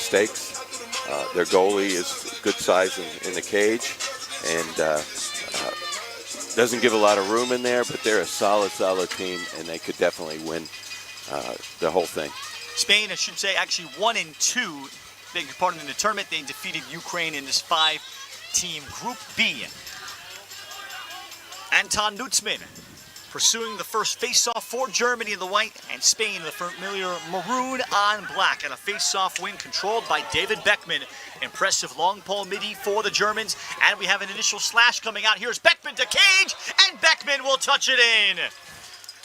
mistakes. Their goalie is good size in the cage, and doesn't give a lot of room in there, but they're a solid team, and they could definitely win the whole thing. Spain, I should say, actually 1-2, beg your pardon, in the tournament. They defeated Ukraine in this 5-team Group B. Anton Nutzmann pursuing the first face-off for Germany in the white, and Spain in the familiar maroon on black, and a face-off win controlled by David Beckman. Impressive long pole midi for the Germans, and we have an initial slash coming out. Here's Beckman to cage, and Beckman will touch it in.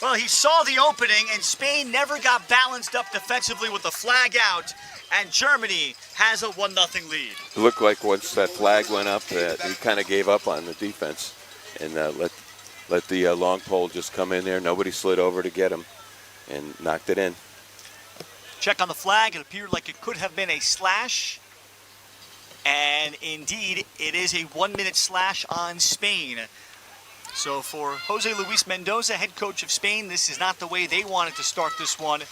Well, he saw the opening, and Spain never got balanced up defensively with the flag out, and Germany has a 1-0 lead. It looked like once that flag went up, he kind of gave up on the defense and let the long pole just come in there. Nobody slid over to get him and knocked it in. Check on the flag. It appeared like it could have been a slash. And indeed, it is a 1-minute slash on Spain. So for Jose Luis Mendoza, head coach of Spain, this is not the way they wanted to start this one.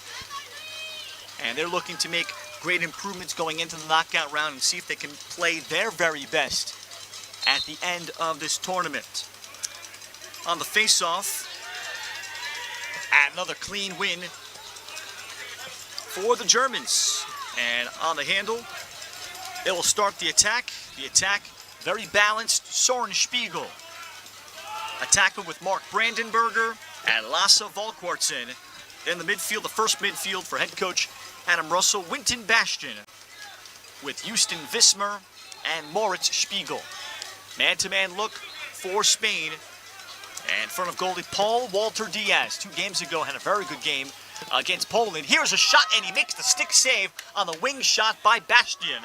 And they're looking to make great improvements going into the knockout round and see if they can play their very best at the end of this tournament. On the face-off, another clean win for the Germans. And on the handle, they will start the attack. The attack, very balanced. Soren Spiegel attacking with Mark Brandenberger and Lasse Valkwartsen. Then the midfield, the first midfield for head coach Adam Russell, Winton Bastian with Houston Vismer and Moritz Spiegel. Man-to-man look for Spain. And in front of goalie Paul Walter Diaz. 2 games ago had a very good game against Poland. Here's a shot, and he makes the stick save on the wing shot by Bastian.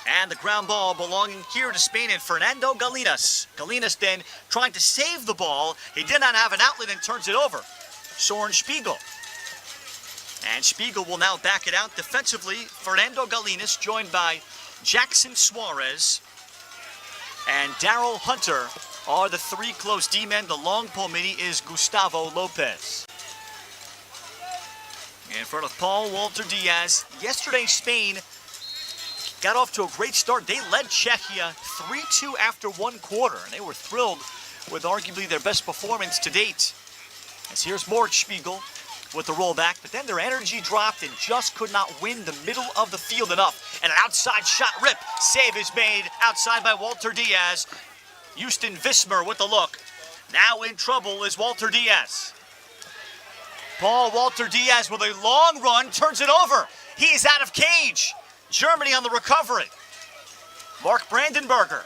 And the ground ball belonging here to Spain and Fernando Galinas. Galinas then trying to save the ball. He did not have an outlet and turns it over. Soren Spiegel. And Spiegel will now back it out defensively. Fernando Galinas joined by Jackson Suarez and Daryl Hunter are the 3 close D-men. The long pole midi is Gustavo Lopez. In front of Paul Walter Diaz. Yesterday, Spain got off to a great start. They led Czechia 3-2 after 1 quarter, and they were thrilled with arguably their best performance to date. As here's Moritz Spiegel with the rollback, but then their energy dropped and just could not win the middle of the field enough. And an outside shot rip. Save is made outside by Walter Diaz. Houston Vismer with the look. Now in trouble is Walter Diaz. Paul Walter Diaz with a long run, turns it over. He's out of cage. Germany on the recovery. Mark Brandenberger.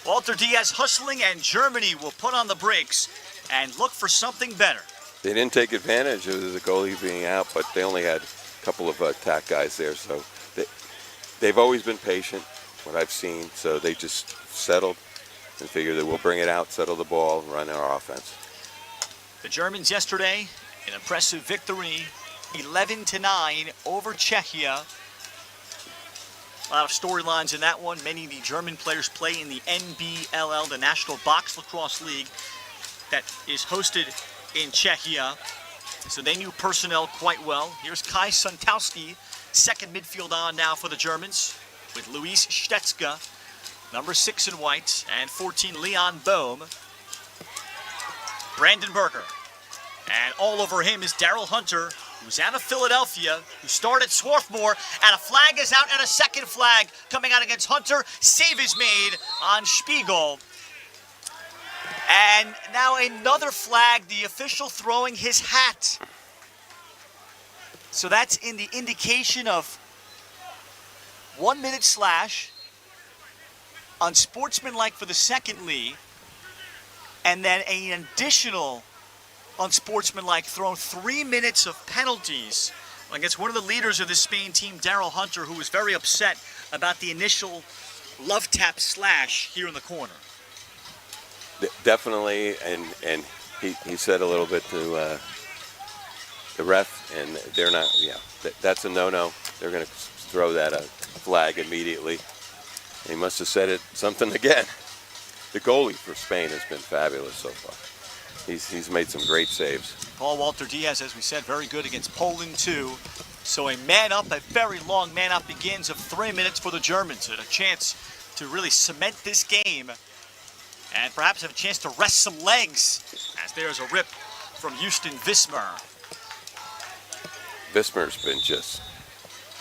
Walter Diaz hustling, and Germany will put on the brakes and look for something better. They didn't take advantage of the goalie being out, but they only had a couple of attack guys there, so they've always been patient, what I've seen, so they just settled and figured that we'll bring it out, settle the ball, and run our offense. The Germans yesterday, an impressive victory, 11-9 over Czechia. A lot of storylines in that one. Many of the German players play in the NBLL, the National Box Lacrosse League, that is hosted in Czechia. So they knew personnel quite well. Here's Kai Suntowski, second midfield on now for the Germans, with Luis Stetzka, number 6 in white, and 14 Leon Bohm. Brandenberger. And all over him is Daryl Hunter, who's out of Philadelphia, who started Swarthmore, and a flag is out, and a second flag coming out against Hunter. Save is made on Spiegel. And now another flag, the official throwing his hat. So that's in the indication of 1 minute slash, unsportsmanlike for the secondly, and then an additional unsportsmanlike thrown 3 minutes of penalties against one of the leaders of the Spain team, Daryl Hunter, who was very upset about the initial love tap slash here in the corner. Definitely, and he said a little bit to the ref, and they're not, that's a no-no. They're going to throw that flag immediately. And he must have said it something again. The goalie for Spain has been fabulous so far. He's made some great saves. Paul Walter Diaz, as we said, very good against Poland too. So a man-up, a very long man-up begins of 3 minutes for the Germans, and a chance to really cement this game and perhaps have a chance to rest some legs, as there's a rip from Houston Vismer. Vismer's been just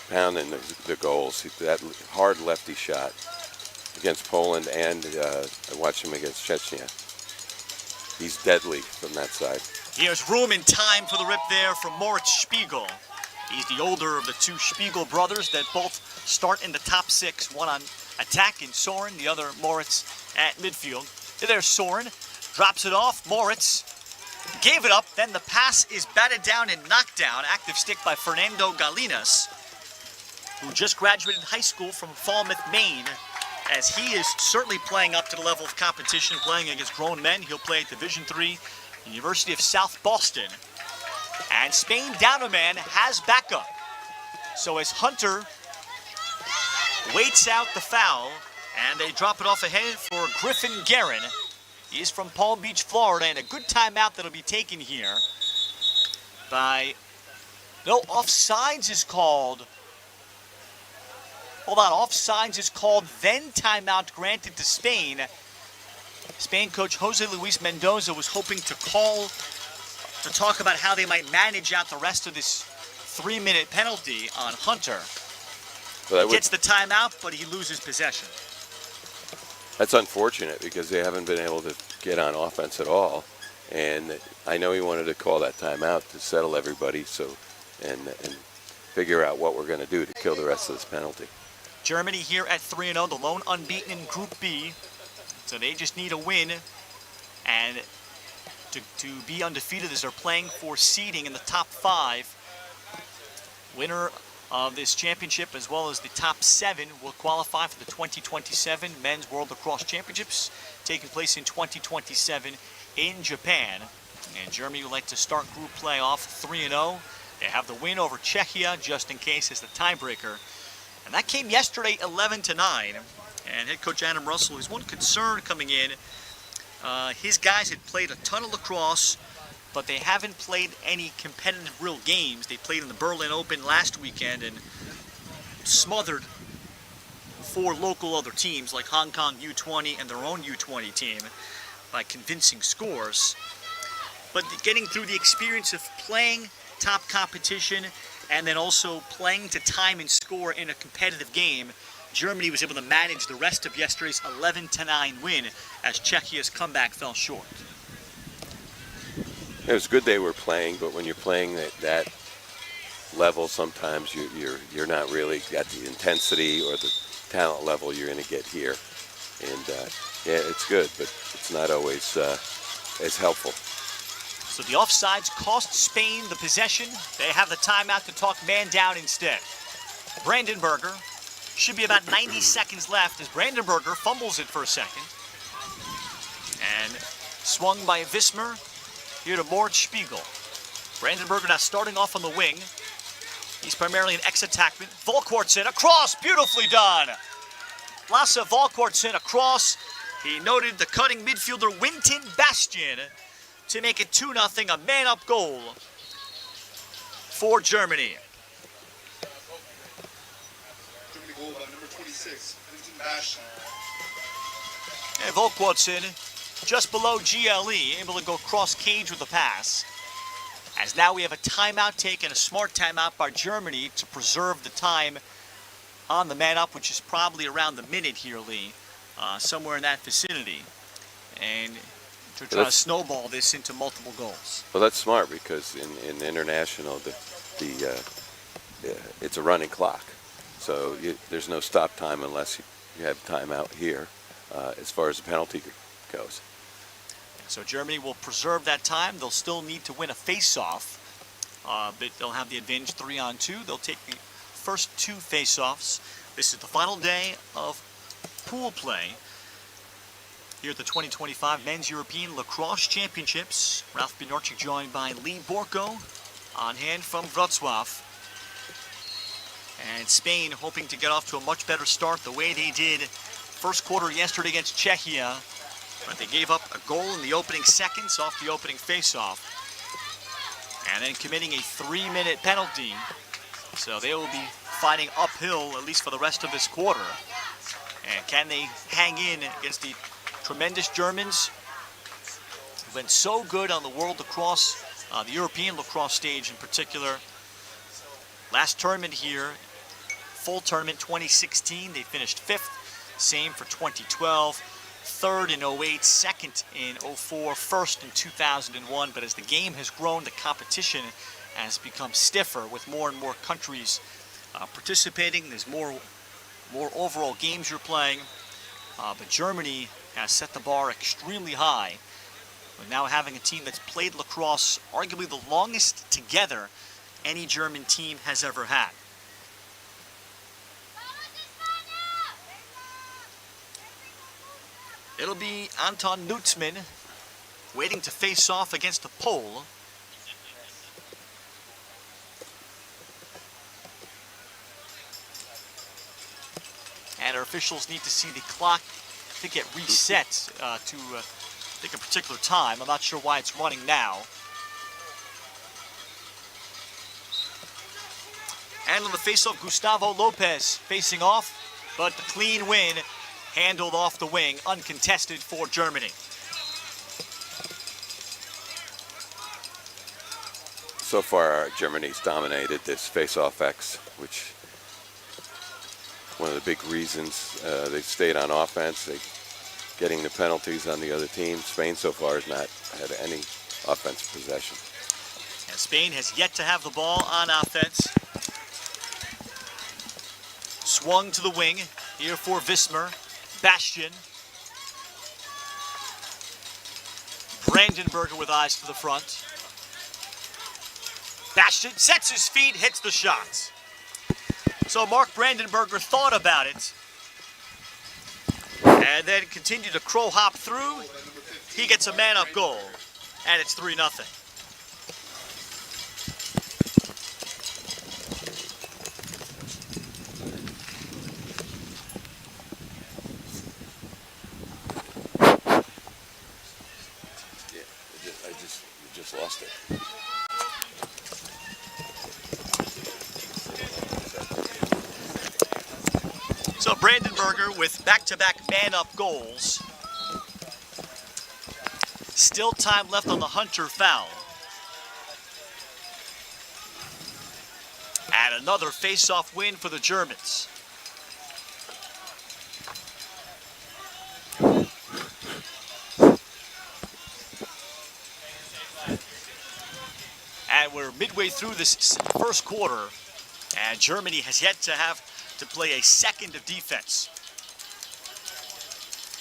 pounding the goals. That hard lefty shot against Poland, and I watched him against Chechnya. He's deadly from that side. Here's room and time for the rip there from Moritz Spiegel. He's the older of the two Spiegel brothers that both start in the top six, one on attack in Soren, the other Moritz at midfield. There's Soren, drops it off. Moritz gave it up, then the pass is batted down and knocked down. Active stick by Fernando Galinas, who just graduated high school from Falmouth, Maine, as he is certainly playing up to the level of competition, playing against grown men. He'll play at Division III, University of South Boston. And Spain down a man, has backup. So as Hunter waits out the foul, and they drop it off ahead for Griffin Guerin. He's from Palm Beach, Florida, and a good timeout that'll be taken here by... No, offsides is called. Hold on, offsides is called, then timeout granted to Spain. Spain coach Jose Luis Mendoza was hoping to call to talk about how they might manage out the rest of this 3-minute penalty on Hunter. Well, he gets the timeout, but he loses possession. That's unfortunate because they haven't been able to get on offense at all. And I know he wanted to call that timeout to settle everybody and figure out what we're going to do to kill the rest of this penalty. Germany here at 3-0, the lone unbeaten in Group B. So they just need a win and to be undefeated as they're playing for seeding in the top 5. Winner of this championship as well as the top 7 will qualify for the 2027 Men's World Lacrosse Championships taking place in 2027 in Japan. And Germany would like to start group play off 3-0. They have the win over Czechia just in case as the tiebreaker. And that came yesterday 11-9. And head coach Adam Russell, his one concern coming in, his guys had played a ton of lacrosse, but they haven't played any competitive real games. They played in the Berlin Open last weekend and smothered 4 local other teams like Hong Kong U20 and their own U20 team by convincing scores. But getting through the experience of playing top competition and then also playing to time and score in a competitive game, Germany was able to manage the rest of yesterday's 11-9 win as Czechia's comeback fell short. It was good they were playing, but when you're playing at that level, sometimes you're not really at the intensity or the talent level you're going to get here. And yeah, it's good, but it's not always as helpful. So the offsides cost Spain the possession. They have the timeout to talk man down instead. Brandenburger, should be about 90 seconds left as Brandenburger fumbles it for a second. And swung by Vismer. Here to Moritz Spiegel. Brandenburger now starting off on the wing. He's primarily an ex-attackman. Volkwartsen across, beautifully done. Lasse Volkwartsen across. He noted the cutting midfielder Winton Bastian to make it 2-0, a man-up goal for Germany. Germany goal by number 26, Winton Bastian. And Volkwartsen just below GLE, able to go cross cage with the pass. As now we have a timeout taken, a smart timeout by Germany to preserve the time on the man up, which is probably around the minute here, Lee, somewhere in that vicinity, and to try to snowball this into multiple goals. Well, that's smart because in international, it's a running clock, so there's no stop time unless you have timeout here as far as the penalty goes. So Germany will preserve that time. They'll still need to win a face-off, but they'll have the advantage 3-on-2. They'll take the first 2 face-offs. This is the final day of pool play here at the 2025 Men's European Lacrosse Championships. Ralph Bjornchik joined by Lee Borko on hand from Wroclaw. And Spain hoping to get off to a much better start the way they did first quarter yesterday against Czechia. But they gave up a goal in the opening seconds off the opening face-off. And then committing a 3-minute penalty So they will be fighting uphill at least for the rest of this quarter. And can they hang in against the tremendous Germans who've been so good on the world lacrosse, the European lacrosse stage in particular. Last tournament here, full tournament 2016, they finished 5th. Same for 2012. 3rd in 08, 2nd in 04, 1st in 2001. But as the game has grown, the competition has become stiffer with more and more countries participating. There's more overall games you're playing. But Germany has set the bar extremely high. We're now having a team that's played lacrosse arguably the longest together any German team has ever had. It'll be Anton Nutzmann waiting to face off against the Pole. And our officials need to see the clock to get reset to I think a particular time. I'm not sure why it's running now. And on the face-off, Gustavo Lopez facing off, but the clean win handled off the wing, uncontested for Germany. So far, Germany's dominated this face-off X, which one of the big reasons they stayed on offense. They getting the penalties on the other team. Spain so far has not had any offensive possession. And Spain has yet to have the ball on offense. Swung to the wing here for Wismar. Bastian. Brandenburger with eyes to the front. Bastian sets his feet, hits the shot. So Mark Brandenburger thought about it and then continued to crow hop through. He gets a man-up goal, and it's 3-0. You just lost it. So Brandenburger with back-to-back man-up goals. Still time left on the Hunter foul. And another face-off win for the Germans. And we're midway through this first quarter, and Germany has yet to have to play a second of defense.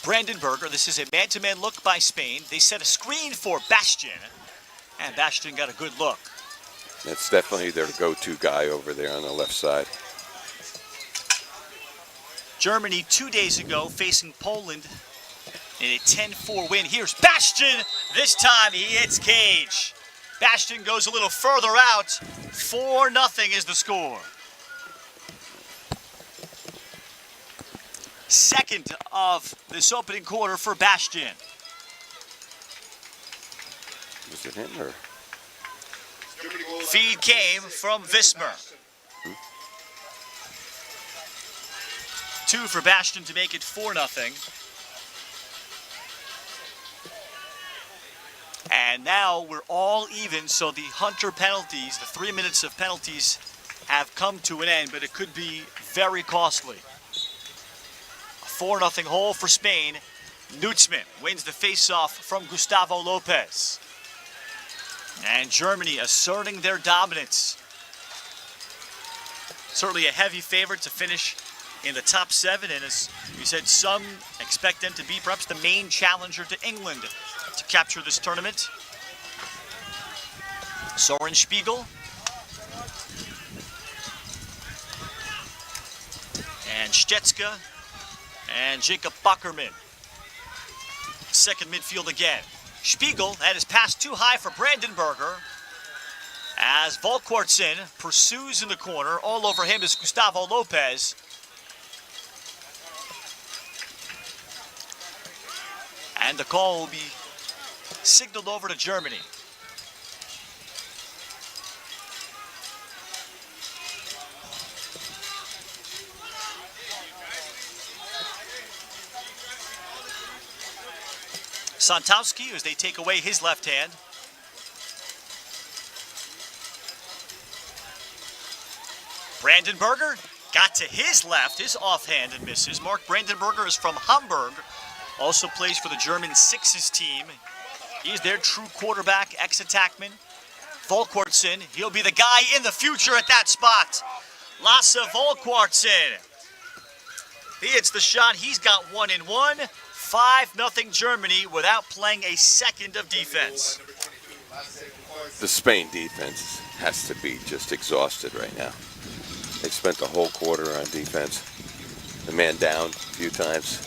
Brandenburger, this is a man-to-man look by Spain. They set a screen for Bastian, and Bastian got a good look. That's definitely their go-to guy over there on the left side. Germany 2 days ago facing Poland in a 10-4 win. Here's Bastian. This time he hits cage. Bastian goes a little further out. 4-0 is the score. Second of this opening quarter for Bastian. Was it him or? Feed came from Wismar. 2 for Bastian to make it 4-0. And now we're all even, so the Hunter penalties, the 3 minutes of penalties, have come to an end, but it could be very costly. 4-0 hole for Spain. Nutzmann wins the face-off from Gustavo Lopez. And Germany asserting their dominance. Certainly a heavy favorite to finish in the top 7, and as you said, some expect them to be perhaps the main challenger to England to capture this tournament. Soren Spiegel. And Stetska. And Jacob Backerman. Second midfield again. Spiegel, that is passed too high for Brandenburger. As Volkwartsen pursues in the corner, all over him is Gustavo Lopez. And the call will be signaled over to Germany. Santowski as they take away his left hand. Brandenburger got to his left, his offhand and misses. Mark Brandenburger is from Hamburg, also plays for the German Sixes team. He's their true quarterback, ex-attackman. Volkwartsen, he'll be the guy in the future at that spot. Lasse Volkwartsen. He hits the shot, he's got 1-1. 5-0 Germany without playing a second of defense. The Spain defense has to be just exhausted right now. They spent the whole quarter on defense. The man down a few times.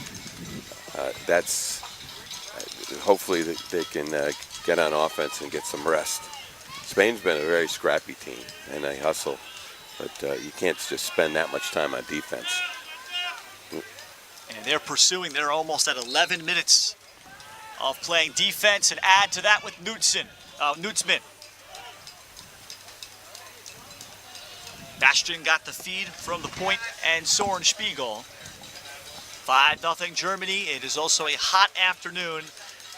Hopefully they can get on offense and get some rest. Spain's been a very scrappy team, and they hustle, but you can't just spend that much time on defense. And they're pursuing, they're almost at 11 minutes of playing defense, and add to that with Nutzman. Bastian got the feed from the point and Soren Spiegel. 5-0 Germany. It is also a hot afternoon.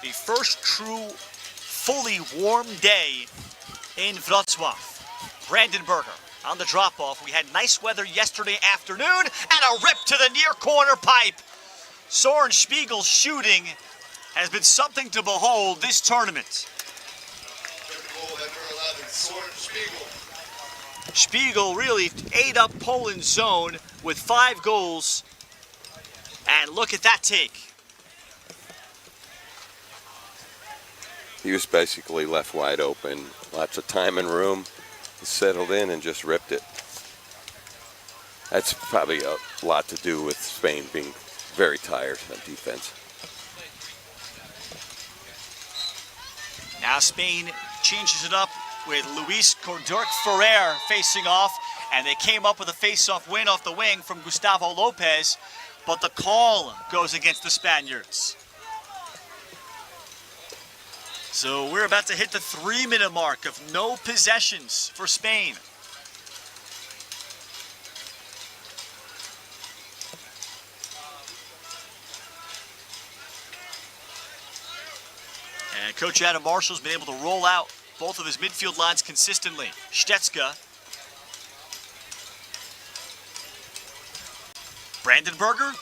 The first true, fully warm day in Wroclaw. Brandenburger on the drop-off. We had nice weather yesterday afternoon and a rip to the near corner pipe. Soren Spiegel's shooting has been something to behold this tournament. Spiegel really ate up Poland's zone with 5 goals. And look at that take. He was basically left wide open. Lots of time and room. He settled in and just ripped it. That's probably a lot to do with Spain being very tired on defense. Now Spain changes it up with Luis Cordurk-Ferrer facing off, and they came up with a face-off win off the wing from Gustavo Lopez, but the call goes against the Spaniards. So we're about to hit the 3-minute mark of no possessions for Spain. And Coach Adam Marshall's been able to roll out both of his midfield lines consistently. Stetska. Brandenburger.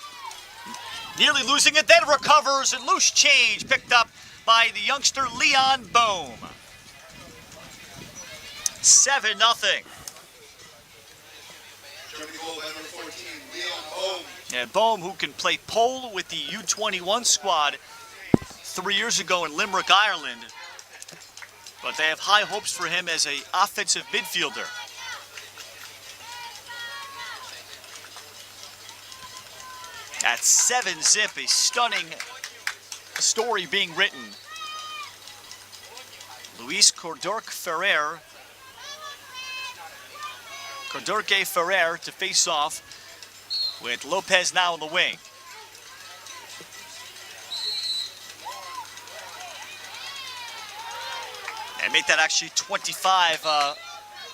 Nearly losing it, then recovers, and loose change picked up by the youngster Leon Bohm. 7-0. Germany goal by number 14, Leon Bohm. And Bohm, who can play pole with the U21 squad 3 years ago in Limerick, Ireland. But they have high hopes for him as an offensive midfielder. At 7-0, a stunning story being written. Luis Cordurk-Ferrer to face off with Lopez now in the wing. And make that actually 25.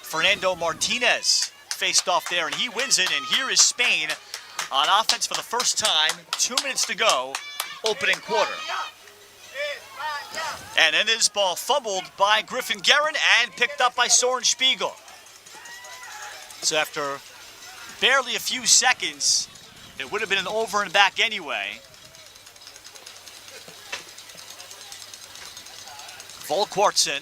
Fernando Martinez faced off there, and he wins it. And here is Spain on offense for the first time. 2 minutes to go, opening quarter. And then this ball fumbled by Griffin Guerin and picked up by Soren Spiegel. So after barely a few seconds, it would have been an over and back anyway. Volkwartsen.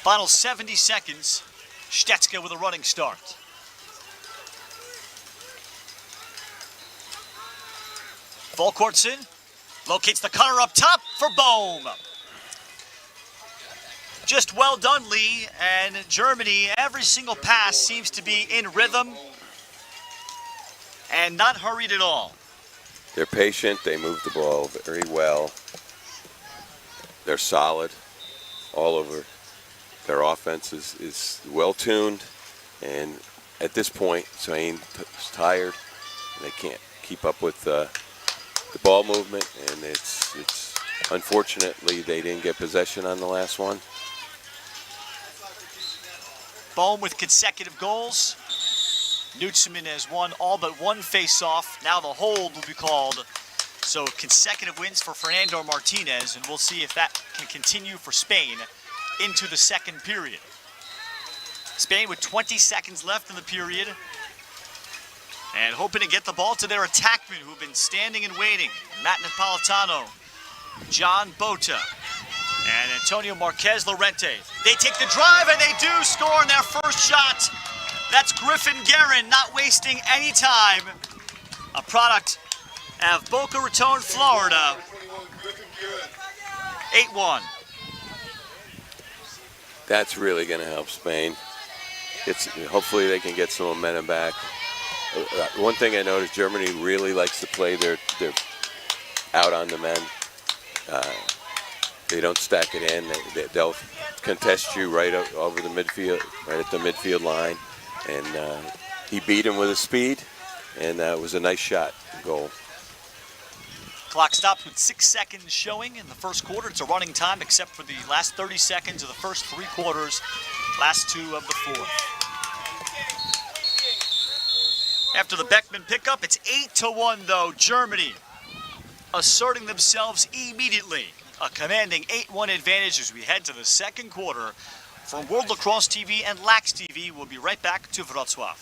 Final 70 seconds. Stetska with a running start. Volkwartsen locates the cutter up top for Bohm. Just well done, Lee. And Germany, every single pass seems to be in rhythm and not hurried at all. They're patient. They move the ball very well. They're solid all over. Their offense is well tuned, and at this point, Spain is tired, and they keep up with the ball movement, and it's unfortunately they didn't get possession on the last one. Bohm with consecutive goals. Nutzman has won all but one face-off. Now the hold will be called. So consecutive wins for Fernando Martinez, and we'll see if that can continue for Spain into the second period. Spain with 20 seconds left in the period, and hoping to get the ball to their attackmen who've been standing and waiting. Matt Napolitano, John Bota, and Antonio Marquez Lorente. They take the drive and they do score on their first shot. That's Griffin Guerin not wasting any time. A product of Boca Raton, Florida. 8-1. That's really going to help Spain. Hopefully they can get some momentum back. One thing I noticed, Germany really likes to play their out on the men. They don't stack it in. They'll contest you right over the midfield, right at the midfield line. And he beat him with his speed, and it was a nice shot, goal. Clock stops with 6 seconds showing in the first quarter. It's a running time except for the last 30 seconds of the first 3 quarters, last 2 of the fourth. After the Beckman pickup, it's 8-1 though. Germany asserting themselves immediately. A commanding 8-1 advantage as we head to the second quarter. From World Lacrosse TV and Lax TV, we'll be right back to Wroclaw.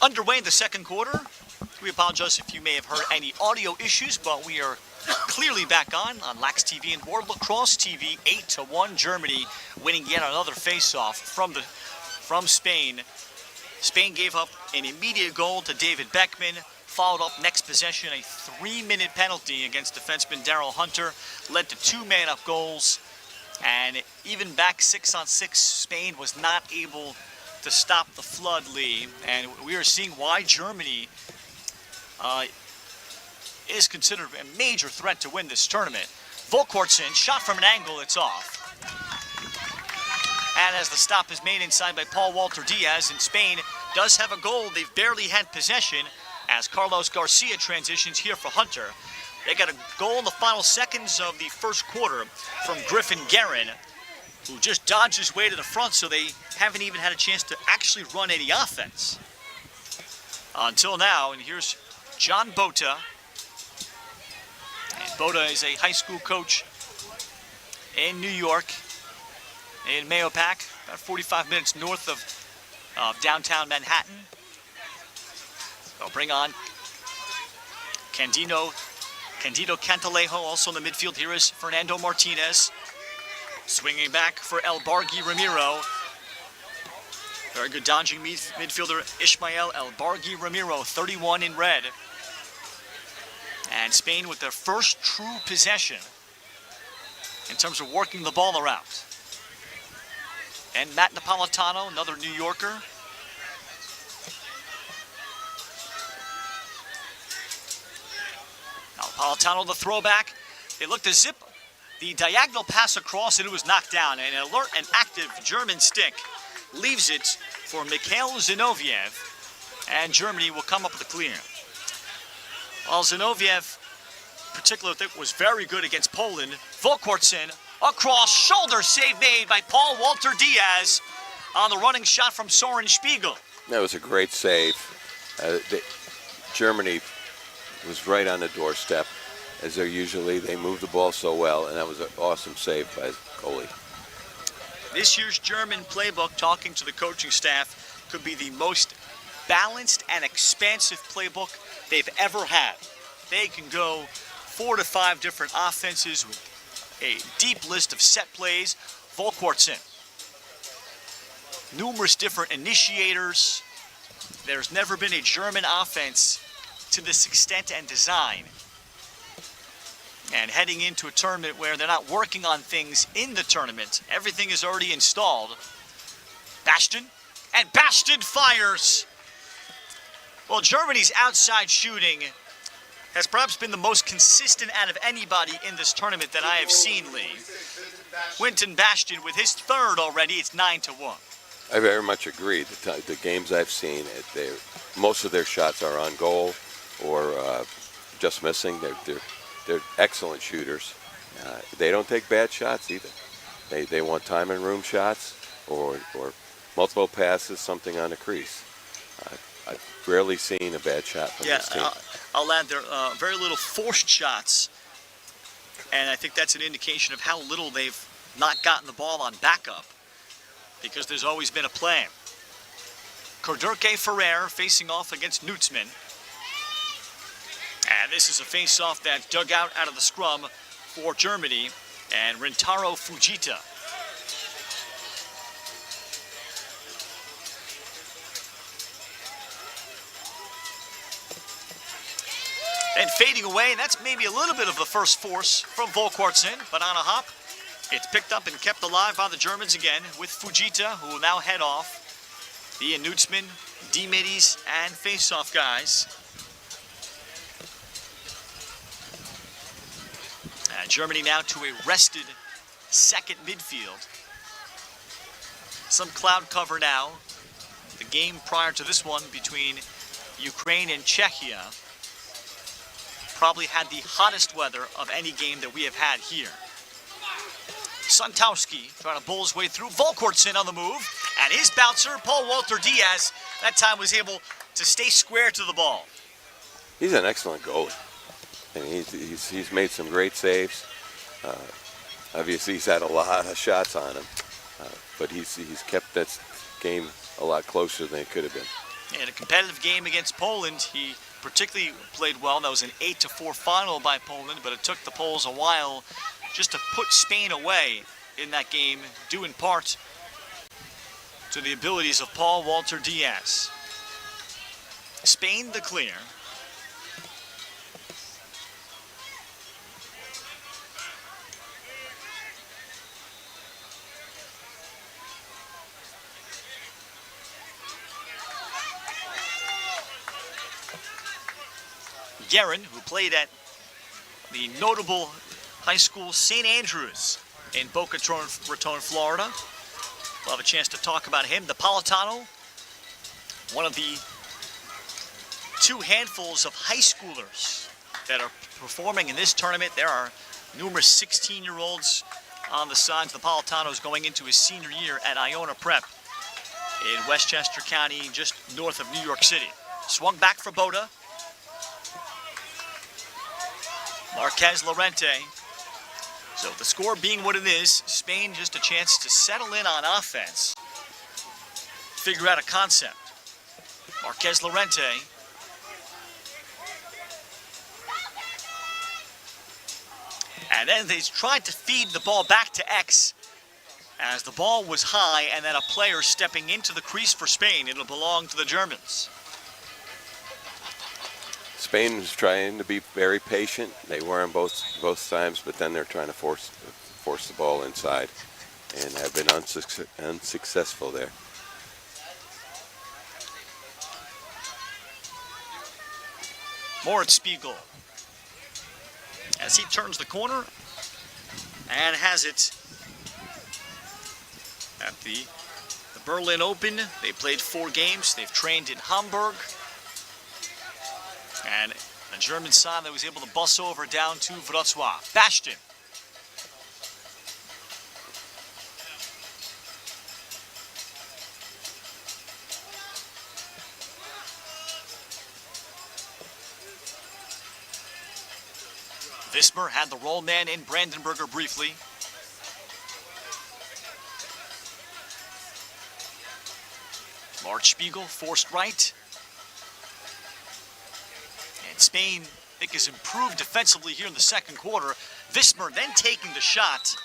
Underway in the second quarter. We apologize if you may have heard any audio issues, but we are clearly back on Lax TV and World Lacrosse TV. 8-1, Germany winning yet another face-off from Spain. Spain gave up an immediate goal to David Beckman, followed up next possession a 3-minute penalty against defenseman Daryl Hunter, led to 2 man-up goals, and even back 6-on-6, Spain was not able to stop the flood, Lee. And we are seeing why Germany is considered a major threat to win this tournament. Volkortsen, shot from an angle, it's off. And as the stop is made inside by Paul Walter Diaz, and Spain does have a goal. They've barely had possession as Carlos Garcia transitions here for Hunter. They got a goal in the final seconds of the first quarter from Griffin Guerin, who just dodged his way to the front, so they haven't even had a chance to actually run any offense until now. And here's John Bota. And Bota is a high school coach in New York, in Mahopac, about 45 minutes north of downtown Manhattan. They'll bring on Candido Cantalejo, also in the midfield. Here is Fernando Martinez. Swinging back for El Bargi Ramiro. Very good dodging midfielder Ismael El Bargi Ramiro, 31 in red. And Spain with their first true possession in terms of working the ball around. And Matt Napolitano, another New Yorker. Napolitano, the throwback. They looked to zip the diagonal pass across, and it was knocked down. And an alert and active German stick leaves it for Mikhail Zinoviev. And Germany will come up with a clear. While Zinoviev, particularly, was very good against Poland. Volkortsen, across, shoulder save made by Paul Walter Diaz on the running shot from Soren Spiegel. That was a great save. Germany was right on the doorstep, as they're usually. They move the ball so well, and that was an awesome save by the goalie. This year's German playbook, talking to the coaching staff, could be the most balanced and expansive playbook they've ever had. They can go 4 to 5 different offenses with a deep list of set plays. Volkortsen, numerous different initiators. There's never been a German offense to this extent and design. And heading into a tournament where they're not working on things in the tournament, everything is already installed. Bastion, and Bastion fires. Well, Germany's outside shooting has perhaps been the most consistent out of anybody in this tournament that I have seen, Lee. Winton Bastion with his third already, it's 9-1. I very much agree. The games I've seen, most of their shots are on goal or just missing. They're excellent shooters. They don't take bad shots either. They want time and room shots or multiple passes, something on the crease. I've rarely seen a bad shot from this team. I'll add there very little forced shots, and I think that's an indication of how little they've not gotten the ball on backup, because there's always been a plan. Cordurke Ferrer facing off against Nutzman. And this is a face-off that's dug out of the scrum for Germany and Rintaro Fujita. And fading away, and that's maybe a little bit of the first force from Volkortsen, but on a hop, it's picked up and kept alive by the Germans again with Fujita, who will now head off. The Nutzman, D-middies, and face-off guys. Germany now to a rested second midfield. Some cloud cover now. The game prior to this one between Ukraine and Czechia probably had the hottest weather of any game that we have had here. Santowski trying to bull his way through. Volkortsen on the move. And his bouncer, Paul Walter Diaz, that time was able to stay square to the ball. He's an excellent goalie. And he's made some great saves. Obviously, he's had a lot of shots on him, but he's kept that game a lot closer than it could have been. In a competitive game against Poland, he particularly played well. That was an 8-4 final by Poland, but it took the Poles a while just to put Spain away in that game, due in part to the abilities of Paul Walter Diaz. Spain the clear. Guerin, who played at the notable high school St. Andrews in Boca Raton, Florida. We'll have a chance to talk about him. Napolitano, one of the two handfuls of high schoolers that are performing in this tournament. There are numerous 16-year-olds on the sides. Napolitano is going into his senior year at Iona Prep in Westchester County, just north of New York City. Swung back for Boda. Marquez Lorente. So the score being what it is, Spain just a chance to settle in on offense, figure out a concept. Marquez Lorente. And then they tried to feed the ball back to X as the ball was high, and then a player stepping into the crease for Spain. It'll belong to the Germans. Spain was trying to be very patient. They were on both times, but then they're trying to force the ball inside, and have been unsuccessful there. Moritz Spiegel, as he turns the corner and has it at the Berlin Open. They played 4 games. They've trained in Hamburg. And a German side that was able to bus over down to Wroclaw. Bastian. Vismer had the roll man in Brandenburger briefly. Mark Spiegel forced right. And Spain, I think, has improved defensively here in the second quarter. Vismer then taking the shot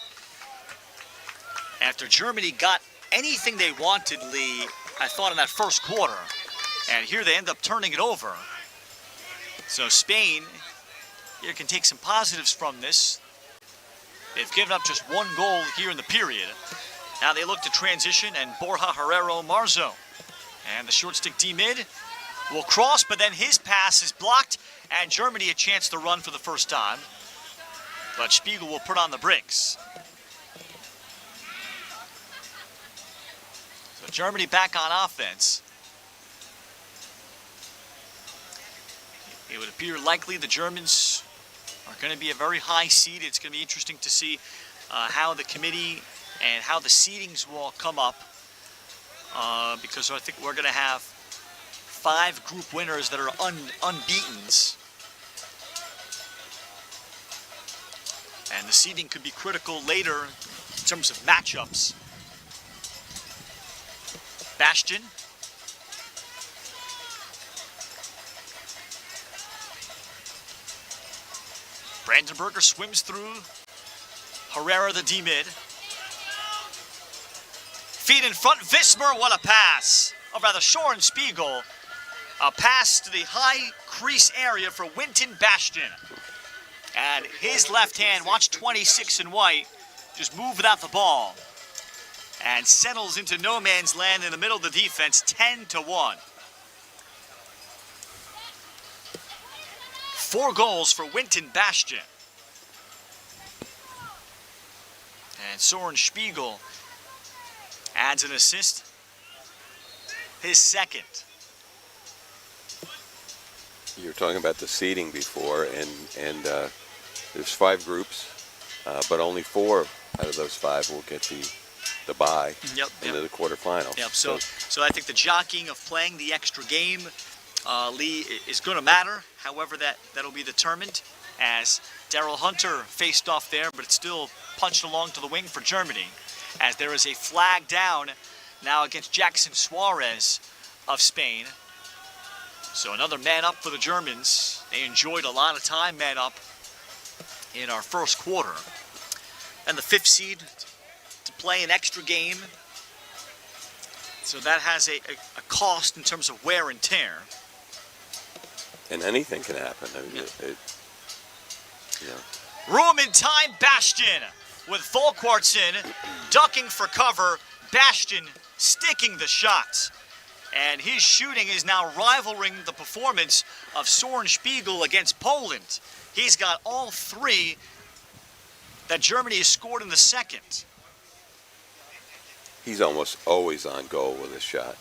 after Germany got anything they wanted, Lee, I thought, in that first quarter. And here they end up turning it over. So Spain here can take some positives from this. They've given up just 1 goal here in the period. Now they look to transition, and Borja Herrero Marzo. And the short stick D-mid will cross, but then his pass is blocked, and Germany a chance to run for the first time. But Spiegel will put on the brakes. So Germany back on offense. It would appear likely the Germans are going to be a very high seed. It's going to be interesting to see how the committee and how the seedings will come up, because I think we're going to have 5 group winners that are unbeatens. And the seeding could be critical later in terms of matchups. Bastian. Brandenburger swims through. Herrera the D-mid. Feet in front, Vismer, what a pass. Or rather, Soren Spiegel. A pass to the high crease area for Winton Bastian. And his left hand, watch 26 in white, just move without the ball. And settles into no man's land in the middle of the defense, 10-1. 4 goals for Winton Bastian. And Soren Spiegel adds an assist, his second. You were talking about the seeding before, and there's 5 groups, but only 4 out of those 5 will get the bye into the quarterfinals. Yep. So I think the jockeying of playing the extra game, Lee, is going to matter. However, that'll be determined as Daryl Hunter faced off there, but it's still punched along to the wing for Germany, as there is a flag down now against Jackson Suarez of Spain. So another man up for the Germans. They enjoyed a lot of time man up in our first quarter. And the 5th seed to play an extra game. So that has a cost in terms of wear and tear. And anything can happen. I mean, Room in time, Bastian with Volkwarts in, ducking for cover. Bastian sticking the shots. And his shooting is now rivaling the performance of Soren Spiegel against Poland. He's got all 3 that Germany has scored in the second. He's almost always on goal with a shot.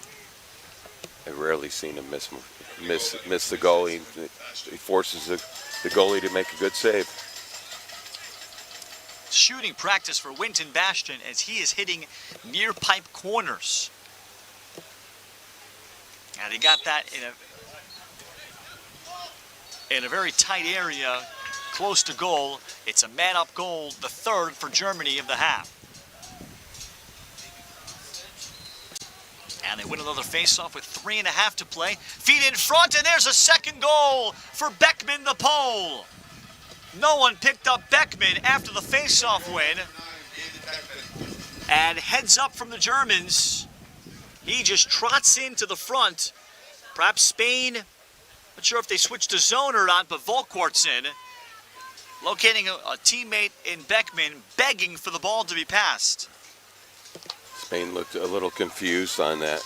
I've rarely seen him miss the goal. He forces the goalie to make a good save. Shooting practice for Winton Bastion as he is hitting near pipe corners. And he got that in a very tight area, close to goal. It's a man-up goal, the 3rd for Germany of the half. And they win another face-off with 3.5 to play. Feet in front, and there's a second goal for Beckman, the Pole. No one picked up Beckman after the face-off win. And heads up from the Germans. He just trots into the front. Perhaps Spain, not sure if they switched to zone or not, but Volkwart's in. Locating a teammate in Beckman, begging for the ball to be passed. Spain looked a little confused on that.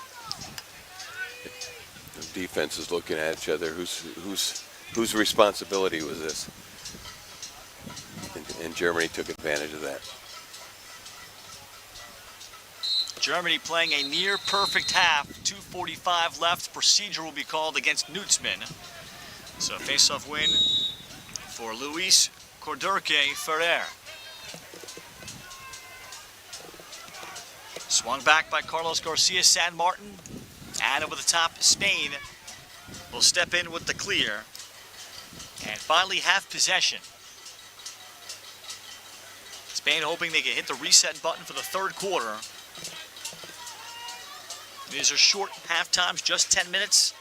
The defense is looking at each other. Whose responsibility was this? And Germany took advantage of that. Germany playing a near perfect half. 2:45 left. Procedure will be called against Nutzman. So face-off win for Luis Cordurque Ferrer. Swung back by Carlos Garcia San Martin. And over the top, Spain will step in with the clear. And finally have possession. Spain hoping they can hit the reset button for the 3rd quarter. These are short half times, just 10 minutes.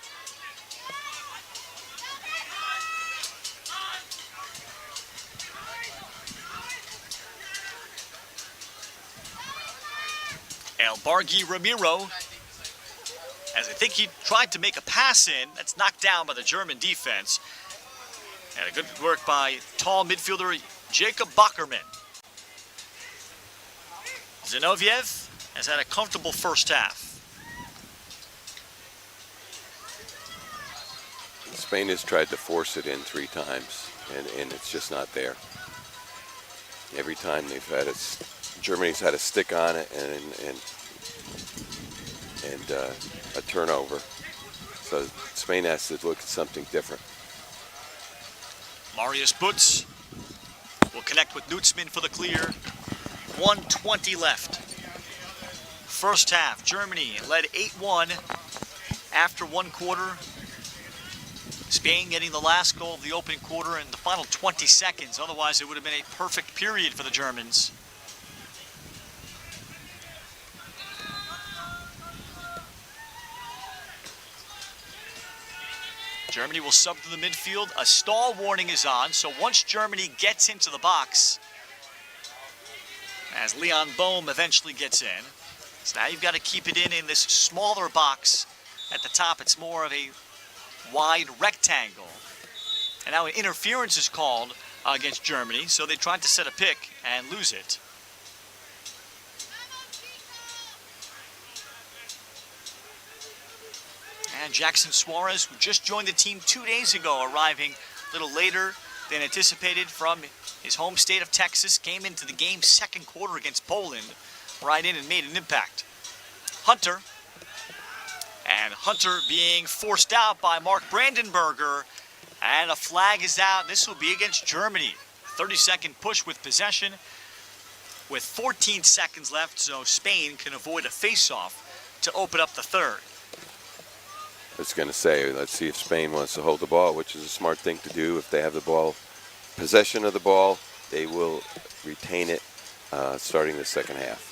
El Bargi Ramiro, as I think he tried to make a pass in, that's knocked down by the German defense. And a good work by tall midfielder Jacob Bockerman. Zinoviev has had a comfortable first half. Spain has tried to force it in 3 times, and it's just not there. Every time they've had it, Germany's had a stick on it and a turnover. So Spain has to look at something different. Marius Butz will connect with Nutzman for the clear. 1:20 left. First half, Germany led 8-1 after 1 quarter. Spain getting the last goal of the opening quarter in the final 20 seconds. Otherwise, it would have been a perfect period for the Germans. Germany will sub to the midfield. A stall warning is on, so once Germany gets into the box, as Leon Bohm eventually gets in, so now you've got to keep it in this smaller box. At the top, it's more of a wide rectangle. And now an interference is called against Germany, so they tried to set a pick and lose it. And Jackson Suarez, who just joined the team 2 days ago, arriving a little later than anticipated from his home state of Texas, came into the game's 2nd quarter against Poland, right in and made an impact. Hunter being forced out by Mark Brandenberger, and a flag is out. This will be against Germany. 30-second push with possession with 14 seconds left, so Spain can avoid a face-off to open up the 3rd. I was going to say, let's see if Spain wants to hold the ball, which is a smart thing to do. If they have the ball, possession of the ball, they will retain it starting the 2nd half.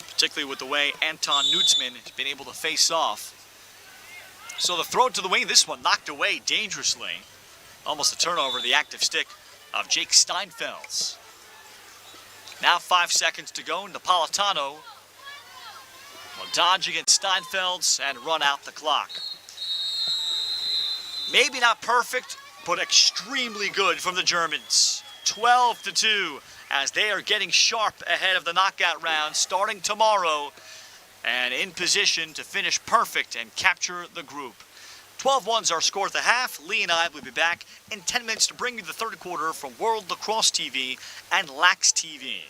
Particularly with the way Anton Nutzman has been able to face off. So the throw to the wing, this one knocked away dangerously. Almost a turnover, the active stick of Jake Steinfels. Now 5 seconds to go. Napolitano will dodge against Steinfels and run out the clock. Maybe not perfect, but extremely good from the Germans. 12-2 as they are getting sharp ahead of the knockout round starting tomorrow and in position to finish perfect and capture the group. 12-1 is our score at the half. Lee and I will be back in 10 minutes to bring you the third quarter from World Lacrosse TV and Lax TV.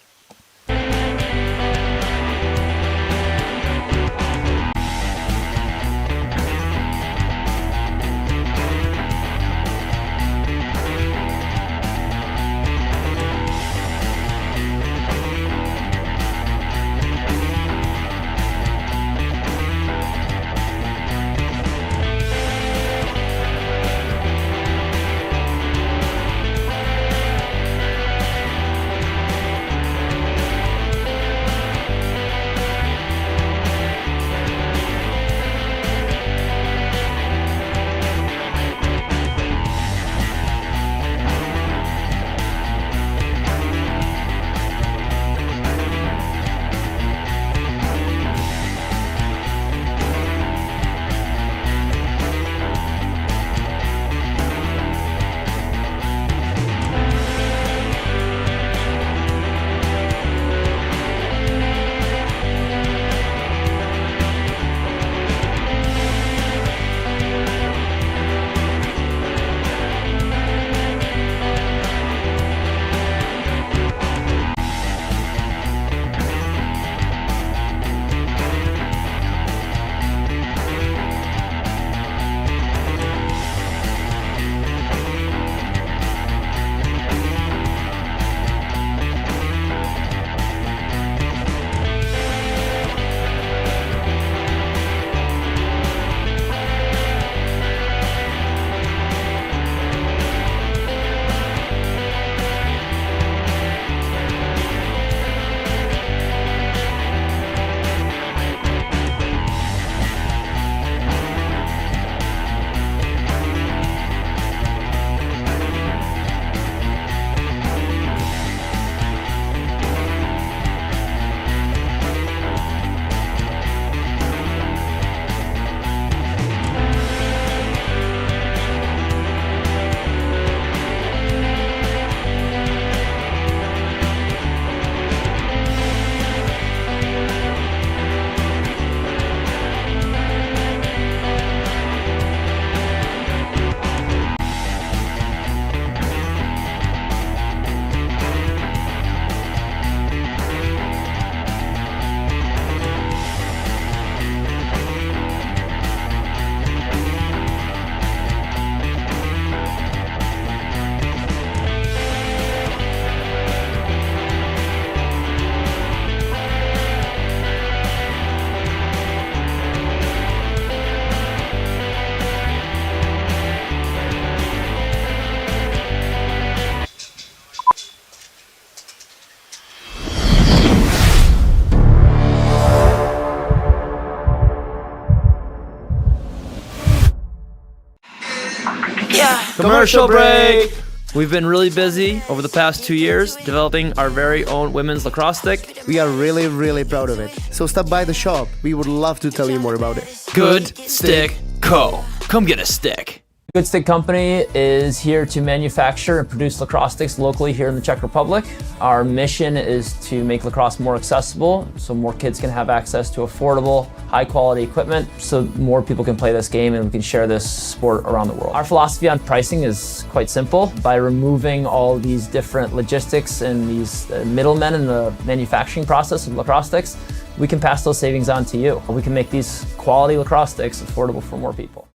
Commercial break! We've been really busy over the past 2 years developing our very own women's lacrosse stick. We are really proud of it. So stop by the shop. We would love to tell you more about it. Good Stick Co. Come get a stick. Good Stick Company is here to manufacture and produce lacrosse sticks locally here in the Czech Republic. Our mission is to make lacrosse more accessible so more kids can have access to affordable, high quality equipment so more people can play this game and we can share this sport around the world. Our philosophy on pricing is quite simple. By removing all these different logistics and these middlemen in the manufacturing process of lacrosse sticks, we can pass those savings on to you. We can make these quality lacrosse sticks affordable for more people.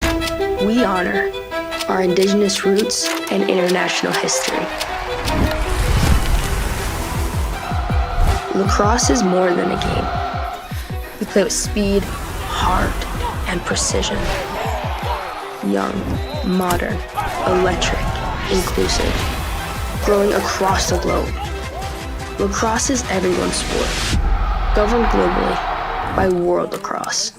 We honor our indigenous roots and international history. Lacrosse is more than a game. We play with speed, heart, and precision. Young, modern, electric, inclusive, growing across the globe. Lacrosse is everyone's sport, governed globally by World Lacrosse.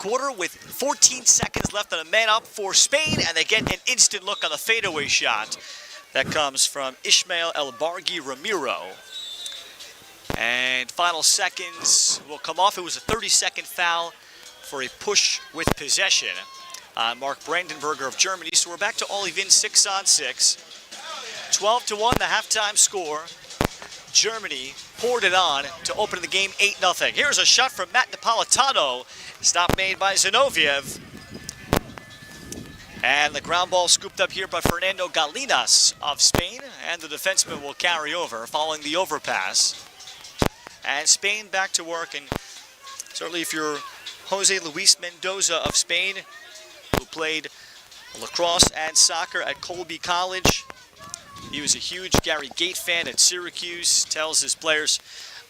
quarter with 14 seconds left on a man up for Spain, and they get an instant look on the fadeaway shot. That comes from Ismael El Bargi Ramiro. And final seconds will come off. It was a 30-second foul for a push with possession on Mark Brandenberger of Germany. So we're back to all even 6-on-6. 12-1, the halftime score. Germany poured it on to open the game 8-0. Here's a shot from Matt Napolitano. Stop made by Zinoviev. And the ground ball scooped up here by Fernando Galinas of Spain. And the defenseman will carry over following the overpass. And Spain back to work. And certainly if you're Jose Luis Mendoza of Spain, who played lacrosse and soccer at Colby College, he was a huge Gary Gait fan at Syracuse. Tells his players